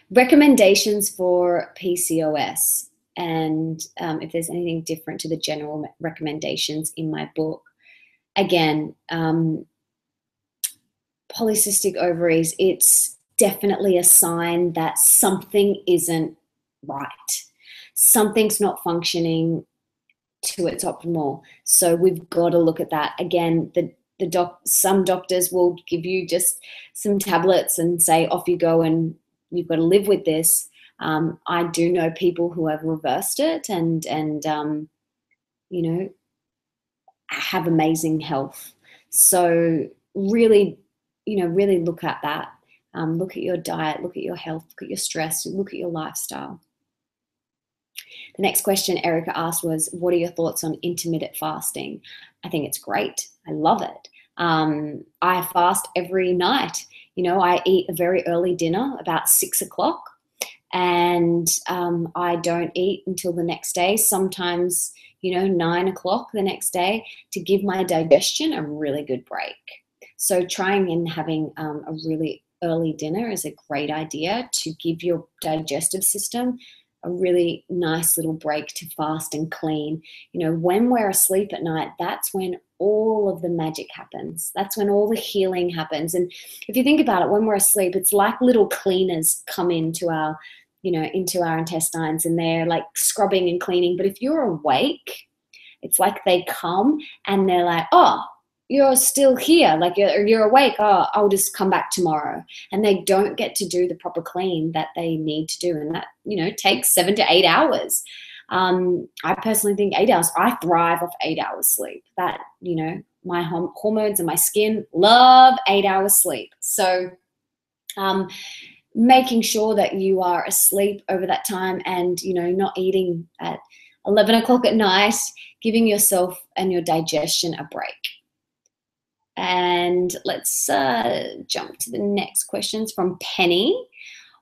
recommendations for PCOS and if there's anything different to the general recommendations in my book. Again, polycystic ovaries, it's definitely a sign that something isn't right. Something's not functioning to its optimal. So we've got to look at that. Again, some doctors will give you just some tablets and say, off you go, and you've got to live with this. I do know people who have reversed it and you know, have amazing health. So really, you know, really look at that. Look at your diet, look at your health, look at your stress, look at your lifestyle. The next question Erica asked was, what are your thoughts on intermittent fasting? I think it's great. I love it. I fast every night. You know, I eat a very early dinner, about 6 o'clock, and I don't eat until the next day, sometimes, you know, 9 o'clock the next day, to give my digestion a really good break. So trying and having a really early dinner is a great idea to give your digestive system a really nice little break to fast and clean. You know, when we're asleep at night, that's when all of the magic happens. That's when all the healing happens. And if you think about it, when we're asleep, it's like little cleaners come into our, you know, into our intestines, and they're like scrubbing and cleaning. But if you're awake, it's like they come and they're like, oh, you're still here, like you're awake, oh, I'll just come back tomorrow. And they don't get to do the proper clean that they need to do. And that, you know, takes 7 to 8 hours. I personally think 8 hours, I thrive off 8 hours sleep. That, you know, my hormones and my skin love 8 hours sleep. So making sure that you are asleep over that time and, you know, not eating at 11 o'clock at night, giving yourself and your digestion a break. And let's jump to the next questions from Penny.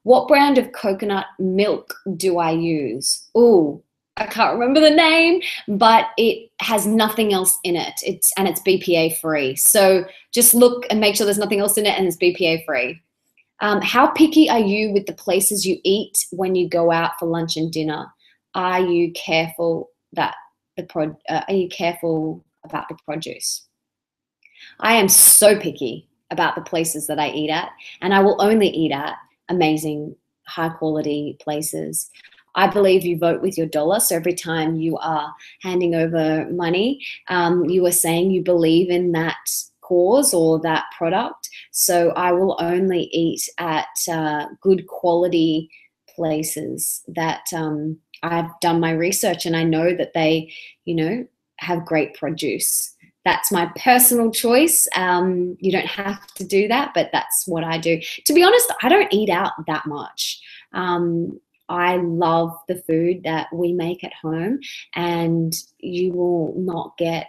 What brand of coconut milk do I use? Oh, I can't remember the name, but it has nothing else in it. It's BPA free. So just look and make sure there's nothing else in it and it's BPA free. How picky are you with the places you eat when you go out for lunch and dinner? Are you careful that are you careful about the produce? I am so picky about the places that I eat at, and I will only eat at amazing, high quality places. I believe you vote with your dollar. So every time you are handing over money, you are saying you believe in that cause or that product. So I will only eat at good quality places that I've done my research and I know that they, you know, have great produce. That's my personal choice. You don't have to do that, but that's what I do. To be honest, I don't eat out that much. I love the food that we make at home, and you will not get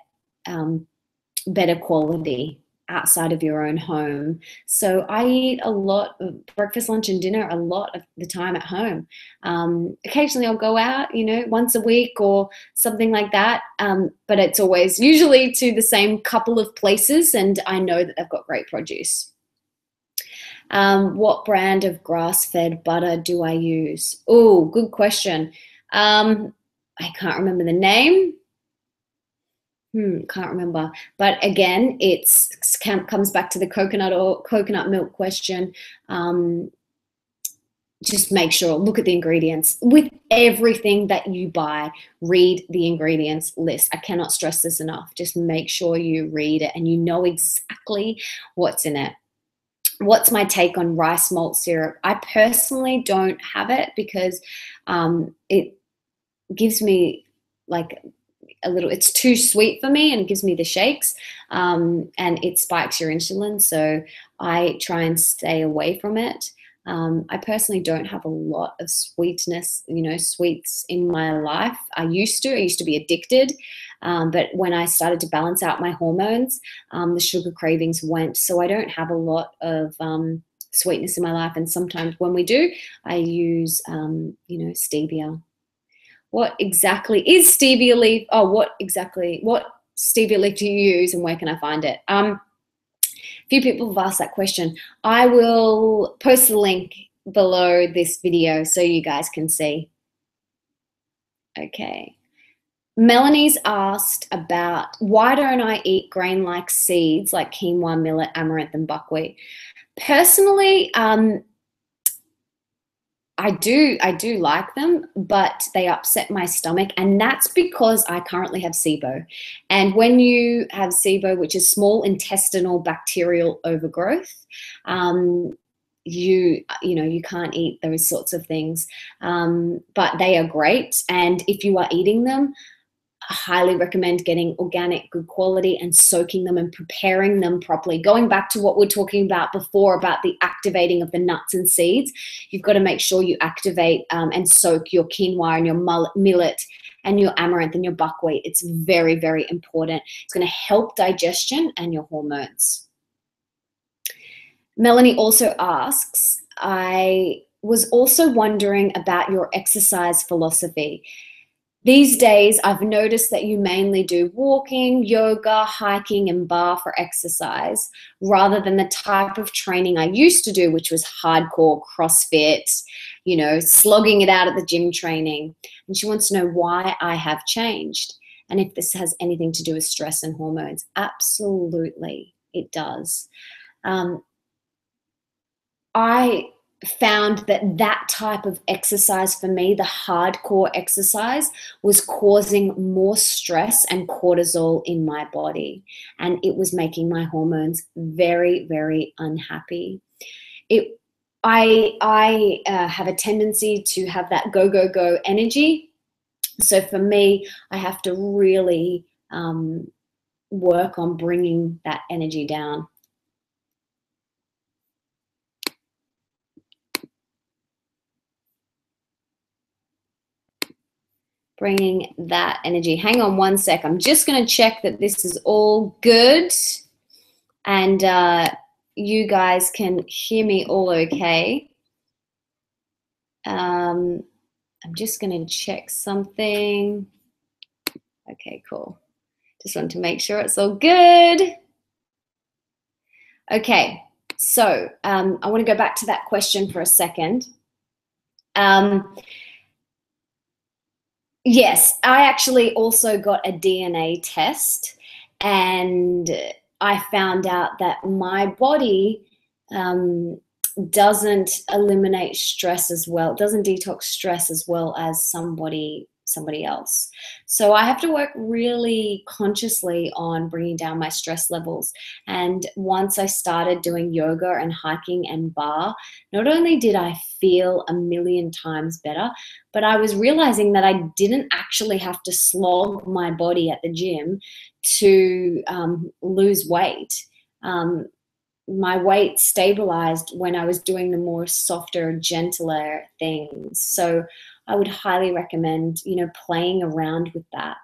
better quality outside of your own home. So I eat a lot of breakfast, lunch, and dinner a lot of the time at home. Occasionally I'll go out, you know, once a week or something like that. But it's always usually to the same couple of places, and I know that they've got great produce. What brand of grass-fed butter do I use? Oh, good question. I can't remember the name. Can't remember. But again, comes back to the coconut milk question. Just make sure, look at the ingredients. With everything that you buy, read the ingredients list. I cannot stress this enough. Just make sure you read it and you know exactly what's in it. What's my take on rice malt syrup? I personally don't have it because it gives me like it's too sweet for me and it gives me the shakes, and it spikes your insulin. So I try and stay away from it. I personally don't have a lot of sweetness, you know, sweets in my life. I used to be addicted. But when I started to balance out my hormones, the sugar cravings went. So I don't have a lot of sweetness in my life. And sometimes when we do, I use, you know, stevia. What exactly is stevia leaf? Oh, what stevia leaf do you use and where can I find it? A few people have asked that question. I will post the link below this video so you guys can see. Okay. Melanie's asked about why don't I eat grain-like seeds like quinoa, millet, amaranth, and buckwheat? Personally, I do like them, but they upset my stomach, and that's because I currently have SIBO. And when you have SIBO, which is small intestinal bacterial overgrowth, you can't eat those sorts of things, but they are great. And if you are eating them, I highly recommend getting organic, good quality, and soaking them and preparing them properly. Going back to what we were talking about before about the activating of the nuts and seeds, you've got to make sure you activate and soak your quinoa and your millet and your amaranth and your buckwheat. It's very, very important. It's going to help digestion and your hormones. Melanie also asks, I was also wondering about your exercise philosophy. These days, I've noticed that you mainly do walking, yoga, hiking, and barre for exercise, rather than the type of training I used to do, which was hardcore CrossFit, you know, slogging it out at the gym training. And she wants to know why I have changed and if this has anything to do with stress and hormones. Absolutely, it does. I found that type of exercise for me, the hardcore exercise, was causing more stress and cortisol in my body, and it was making my hormones very, very unhappy. I have a tendency to have that go, go, go energy. So for me, I have to really work on bringing that energy down. Bringing that energy. Hang on one sec. I'm just going to check that this is all good. And you guys can hear me all okay. I'm just going to check something. Okay, cool. Just want to make sure it's all good. Okay, so I want to go back to that question for a second. Yes, I actually also got a DNA test, and I found out that my body doesn't eliminate stress as well, doesn't detox stress as well as somebody else. So I have to work really consciously on bringing down my stress levels. And once I started doing yoga and hiking and bar, not only did I feel a million times better, but I was realizing that I didn't actually have to slog my body at the gym to lose weight. My weight stabilized when I was doing the more softer, gentler things. So I would highly recommend, playing around with that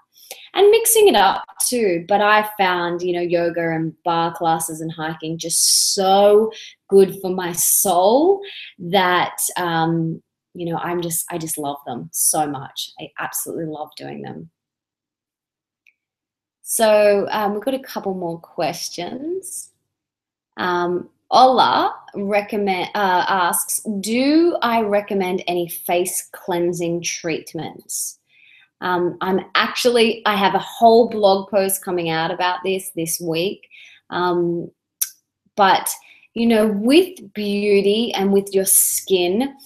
and mixing it up too. But I found, yoga and bar classes and hiking just so good for my soul that, I just love them so much. I absolutely love doing them. So we've got a couple more questions. Ola asks, do I recommend any face cleansing treatments? I have a whole blog post coming out about this week. But, with beauty and with your skin,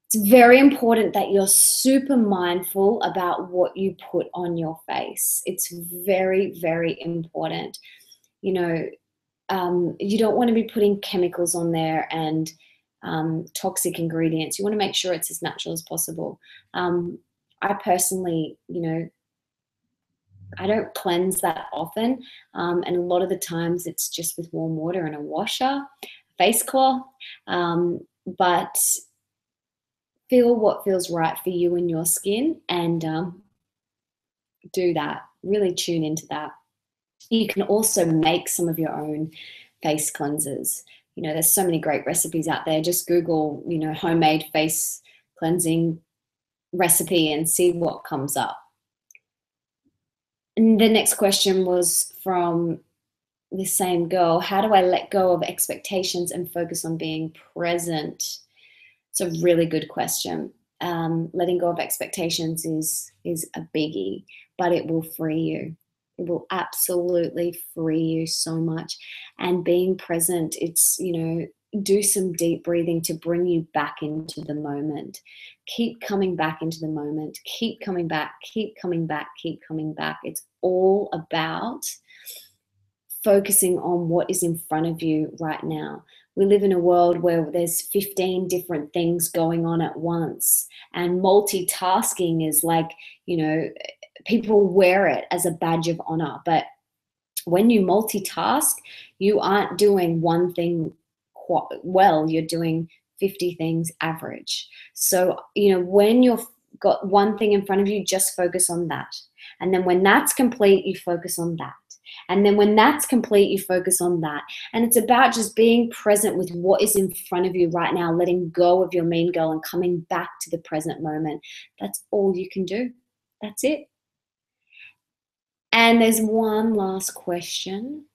it's very important that you're super mindful about what you put on your face. It's very, very important. You don't want to be putting chemicals on there and toxic ingredients. You want to make sure it's as natural as possible. I personally, I don't cleanse that often. And a lot of the times it's just with warm water and a washer, face cloth. But feel what feels right for you and your skin, and do that. Really tune into that. You can also make some of your own face cleansers. There's so many great recipes out there. Just Google, homemade face cleansing recipe and see what comes up. And the next question was from the same girl. How do I let go of expectations and focus on being present? It's a really good question. Letting go of expectations is a biggie, but it will free you. It will absolutely free you so much. And being present, it's, do some deep breathing to bring you back into the moment. Keep coming back into the moment. Keep coming back, keep coming back, keep coming back. It's all about focusing on what is in front of you right now. We live in a world where there's 15 different things going on at once, and multitasking is like, people wear it as a badge of honor. But when you multitask, you aren't doing one thing quite well, you're doing 50 things average. So, when you've got one thing in front of you, just focus on that. And then when that's complete, you focus on that. And then when that's complete, you focus on that. And it's about just being present with what is in front of you right now, letting go of your mean girl and coming back to the present moment. That's all you can do. That's it. And there's one last question.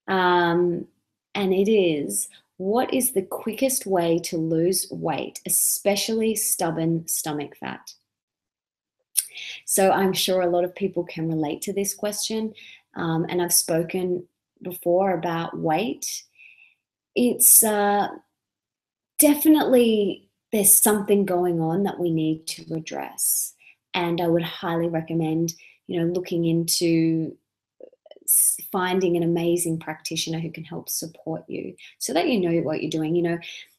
And it is, what is the quickest way to lose weight, especially stubborn stomach fat? So I'm sure a lot of people can relate to this question. And I've spoken before about weight. It's definitely, there's something going on that we need to address. And I would highly recommend, looking into finding an amazing practitioner who can help support you so that you know what you're doing.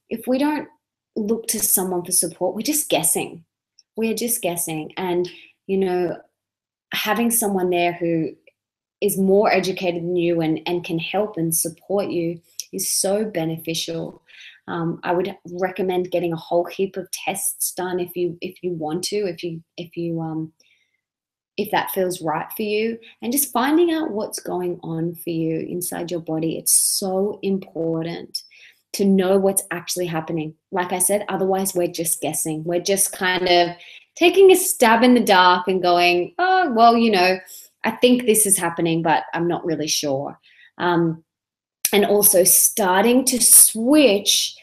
If we don't look to someone for support, we're just guessing. We're just guessing. And, having someone there who is more educated than you and can help and support you is so beneficial. I would recommend getting a whole heap of tests done if you want to, if you if that feels right for you, and just finding out what's going on for you inside your body. It's so important to know what's actually happening. Like I said, otherwise we're just guessing. We're just kind of taking a stab in the dark and going, oh, well, I think this is happening, but I'm not really sure. And also starting to switch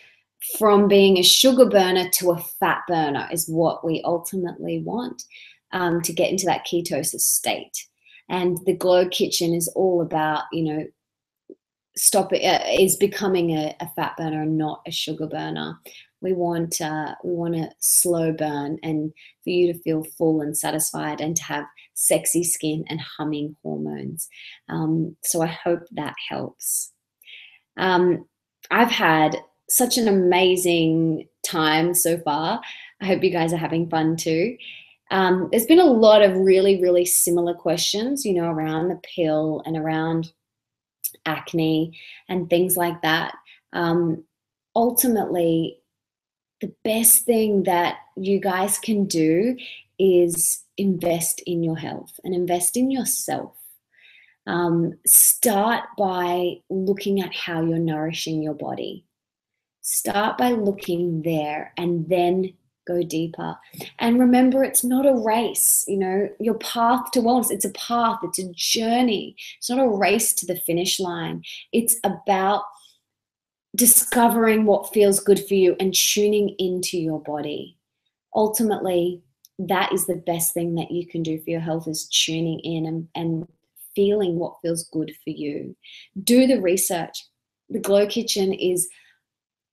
from being a sugar burner to a fat burner is what we ultimately want, to get into that ketosis state. And the Glow Kitchen is all about, is becoming a fat burner and not a sugar burner. We want a slow burn, and for you to feel full and satisfied and to have sexy skin and humming hormones. So I hope that helps. I've had such an amazing time so far. I hope you guys are having fun too. There's been a lot of really, really similar questions, around the pill and around acne and things like that. Ultimately, the best thing that you guys can do is invest in your health and invest in yourself. Start by looking at how you're nourishing your body. Start by looking there and then go deeper. And remember, it's not a race, your path to wellness. It's a path, it's a journey. It's not a race to the finish line. It's about discovering what feels good for you and tuning into your body. Ultimately, that is the best thing that you can do for your health, is tuning in and feeling what feels good for you. Do the research. The Glow Kitchen is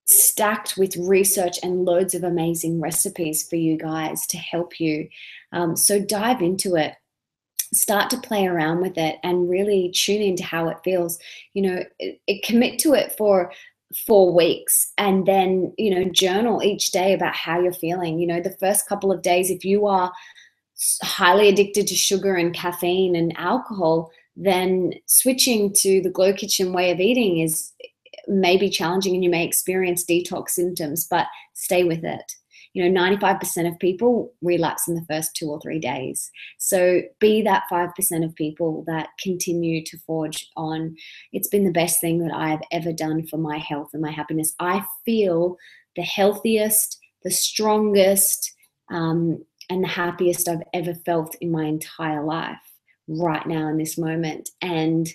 stacked with research and loads of amazing recipes for you guys to help you. So dive into it. Start to play around with it and really tune into how it feels. Commit to it for 4 weeks, and then, journal each day about how you're feeling. The first couple of days, if you are highly addicted to sugar and caffeine and alcohol, then switching to the Glow Kitchen way of eating is maybe challenging, and you may experience detox symptoms, but stay with it. 95% of people relapse in the first 2 or 3 days. So be that 5% of people that continue to forge on. It's been the best thing that I've ever done for my health and my happiness. I feel the healthiest, the strongest, and the happiest I've ever felt in my entire life right now in this moment. And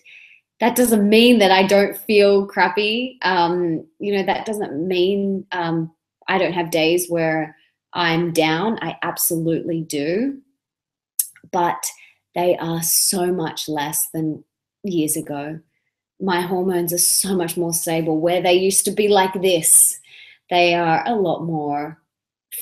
that doesn't mean that I don't feel crappy. That doesn't mean I don't have days where I'm down. I absolutely do. But they are so much less than years ago. My hormones are so much more stable. Where they used to be like this, they are a lot more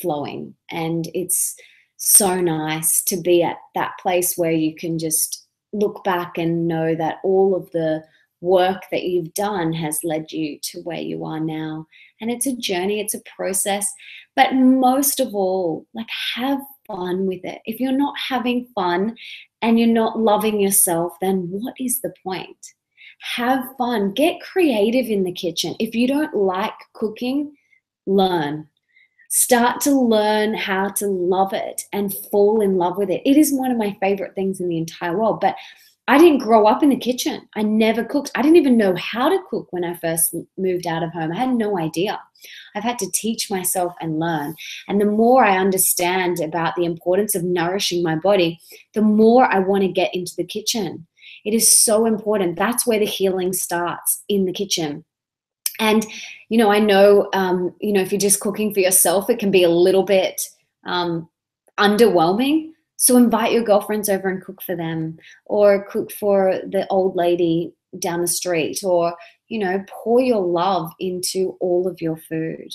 flowing. And it's so nice to be at that place where you can just look back and know that all of the work that you've done has led you to where you are now. And it's a journey, it's a process, but most of all, have fun with it. If you're not having fun and you're not loving yourself, then what is the point? Have fun, get creative in the kitchen. If you don't like cooking, learn. Start to learn how to love it and fall in love with it. It is one of my favorite things in the entire world, but I didn't grow up in the kitchen. I never cooked. I didn't even know how to cook when I first moved out of home. I had no idea. I've had to teach myself and learn. And the more I understand about the importance of nourishing my body, the more I want to get into the kitchen. It is so important. That's where the healing starts, in the kitchen. And, I know, if you're just cooking for yourself, it can be a little bit underwhelming. So invite your girlfriends over and cook for them, or cook for the old lady down the street, or, pour your love into all of your food.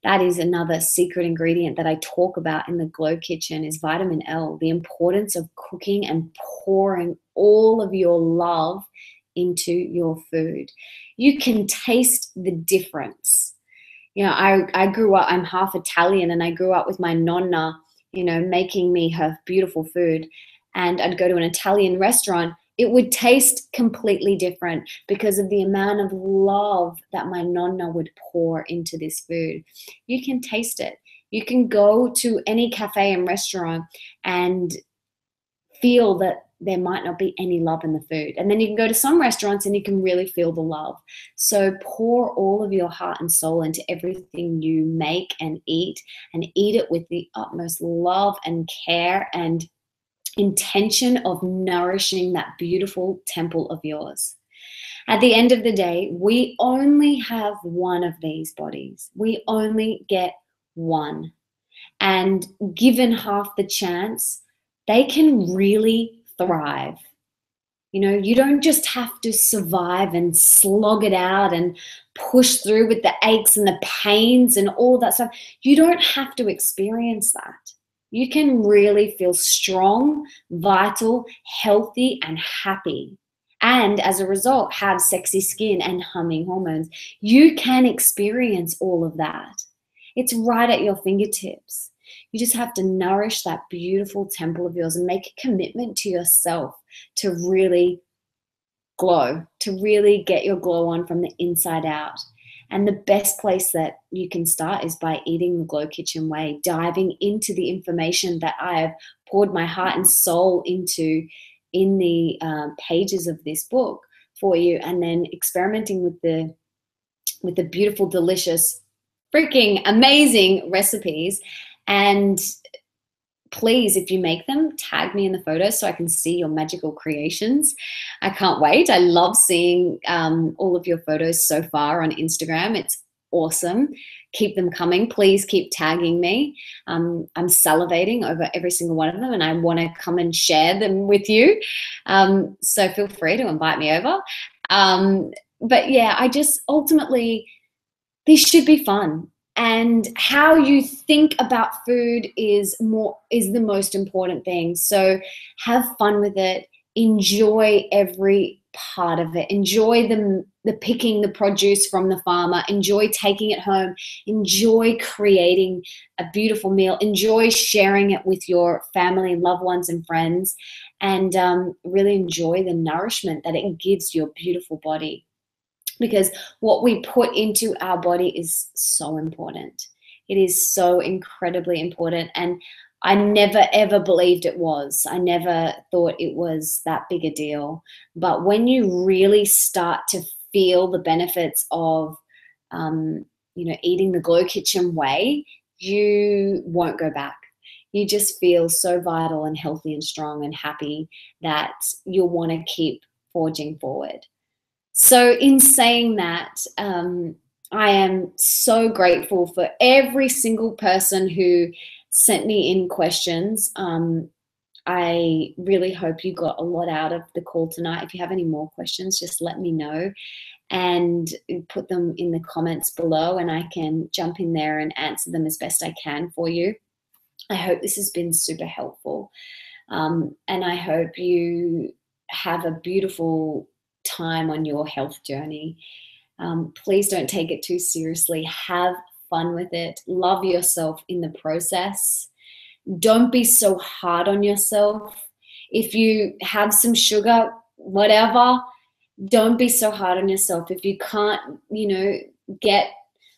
That is another secret ingredient that I talk about in the Glow Kitchen, is vitamin L, the importance of cooking and pouring all of your love into your food. You can taste the difference. I grew up, I'm half Italian, and I grew up with my nonna, making me her beautiful food. And I'd go to an Italian restaurant, it would taste completely different because of the amount of love that my nonna would pour into this food. You can taste it. You can go to any cafe and restaurant and feel that there might not be any love in the food. And then you can go to some restaurants and you can really feel the love. So pour all of your heart and soul into everything you make and eat it with the utmost love and care and intention of nourishing that beautiful temple of yours. At the end of the day, we only have one of these bodies. We only get one. And given half the chance, they can really thrive. You know, you don't just have to survive and slog it out and push through with the aches and the pains and all that stuff. You don't have to experience that. You can really feel strong, vital, healthy, and happy. And as a result, have sexy skin and humming hormones. You can experience all of that. It's right at your fingertips. You just have to nourish that beautiful temple of yours and make a commitment to yourself to really glow, to really get your glow on from the inside out. And the best place that you can start is by eating the Glow Kitchen way, diving into the information that I have poured my heart and soul into in the pages of this book for you, and then experimenting with the beautiful, delicious, freaking amazing recipes. And please, if you make them, tag me in the photos so I can see your magical creations. I can't wait. I love seeing all of your photos so far on Instagram. It's awesome. Keep them coming. Please keep tagging me. I'm salivating over every single one of them, and I want to come and share them with you. So feel free to invite me over. But yeah, I just ultimately, this should be fun. And how you think about food is the most important thing. So have fun with it. Enjoy every part of it. Enjoy the picking the produce from the farmer. Enjoy taking it home. Enjoy creating a beautiful meal. Enjoy sharing it with your family, loved ones, and friends. And really enjoy the nourishment that it gives your beautiful body. Because what we put into our body is so important. It is so incredibly important. And I never, ever believed it was. I never thought it was that big a deal. But when you really start to feel the benefits of, eating the Glow Kitchen way, you won't go back. You just feel so vital and healthy and strong and happy that you'll want to keep forging forward. So in saying that, I am so grateful for every single person who sent me in questions. I really hope you got a lot out of the call tonight. If you have any more questions, just let me know and put them in the comments below, and I can jump in there and answer them as best I can for you. I hope this has been super helpful. And I hope you have a beautiful time on your health journey. Please don't take it too seriously. Have fun with it. Love yourself in the process. Don't be so hard on yourself. If you have some sugar, whatever, don't be so hard on yourself. If you can't, get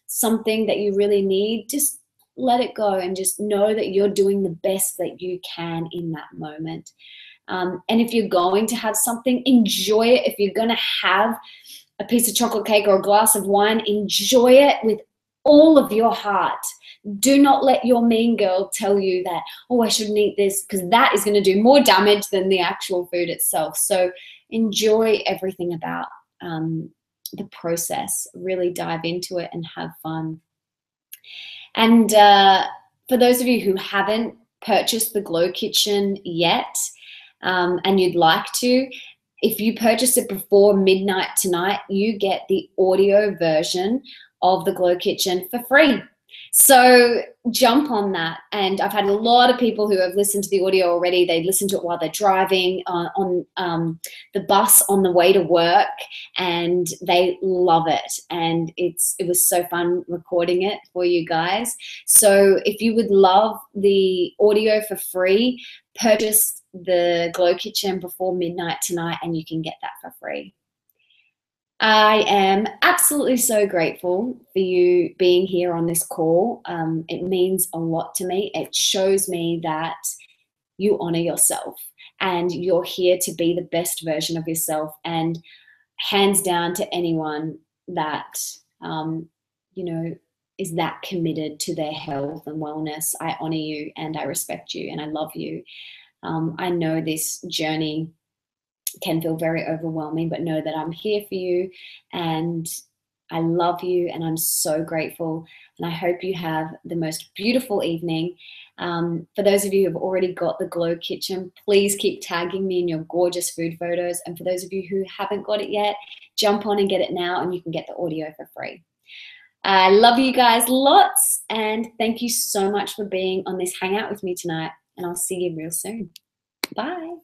something that you really need, just let it go and just know that you're doing the best that you can in that moment. And if you're going to have something, enjoy it. If you're going to have a piece of chocolate cake or a glass of wine, enjoy it with all of your heart. Do not let your mean girl tell you that, oh, I shouldn't eat this, because that is going to do more damage than the actual food itself. So enjoy everything about the process. Really dive into it and have fun. And for those of you who haven't purchased the Glow Kitchen yet, and you'd like to, if you purchase it before midnight tonight, you get the audio version of the Glow Kitchen for free. So jump on that. And I've had a lot of people who have listened to the audio already. They listen to it while they're driving on the bus on the way to work, and they love it. And it was so fun recording it for you guys. So if you would love the audio for free, purchase the Glow Kitchen before midnight tonight and you can get that for free. I am absolutely so grateful for you being here on this call. It means a lot to me. It shows me that you honor yourself and you're here to be the best version of yourself. And hands down to anyone that, you know, is that committed to their health and wellness, I honor you and I respect you and I love you. I know this journey can feel very overwhelming, but know that I'm here for you and I love you and I'm so grateful. And I hope you have the most beautiful evening. For those of you who have already got the Glow Kitchen, please keep tagging me in your gorgeous food photos. And for those of you who haven't got it yet, jump on and get it now and you can get the audio for free. I love you guys lots and thank you so much for being on this hangout with me tonight. And I'll see you real soon. Bye.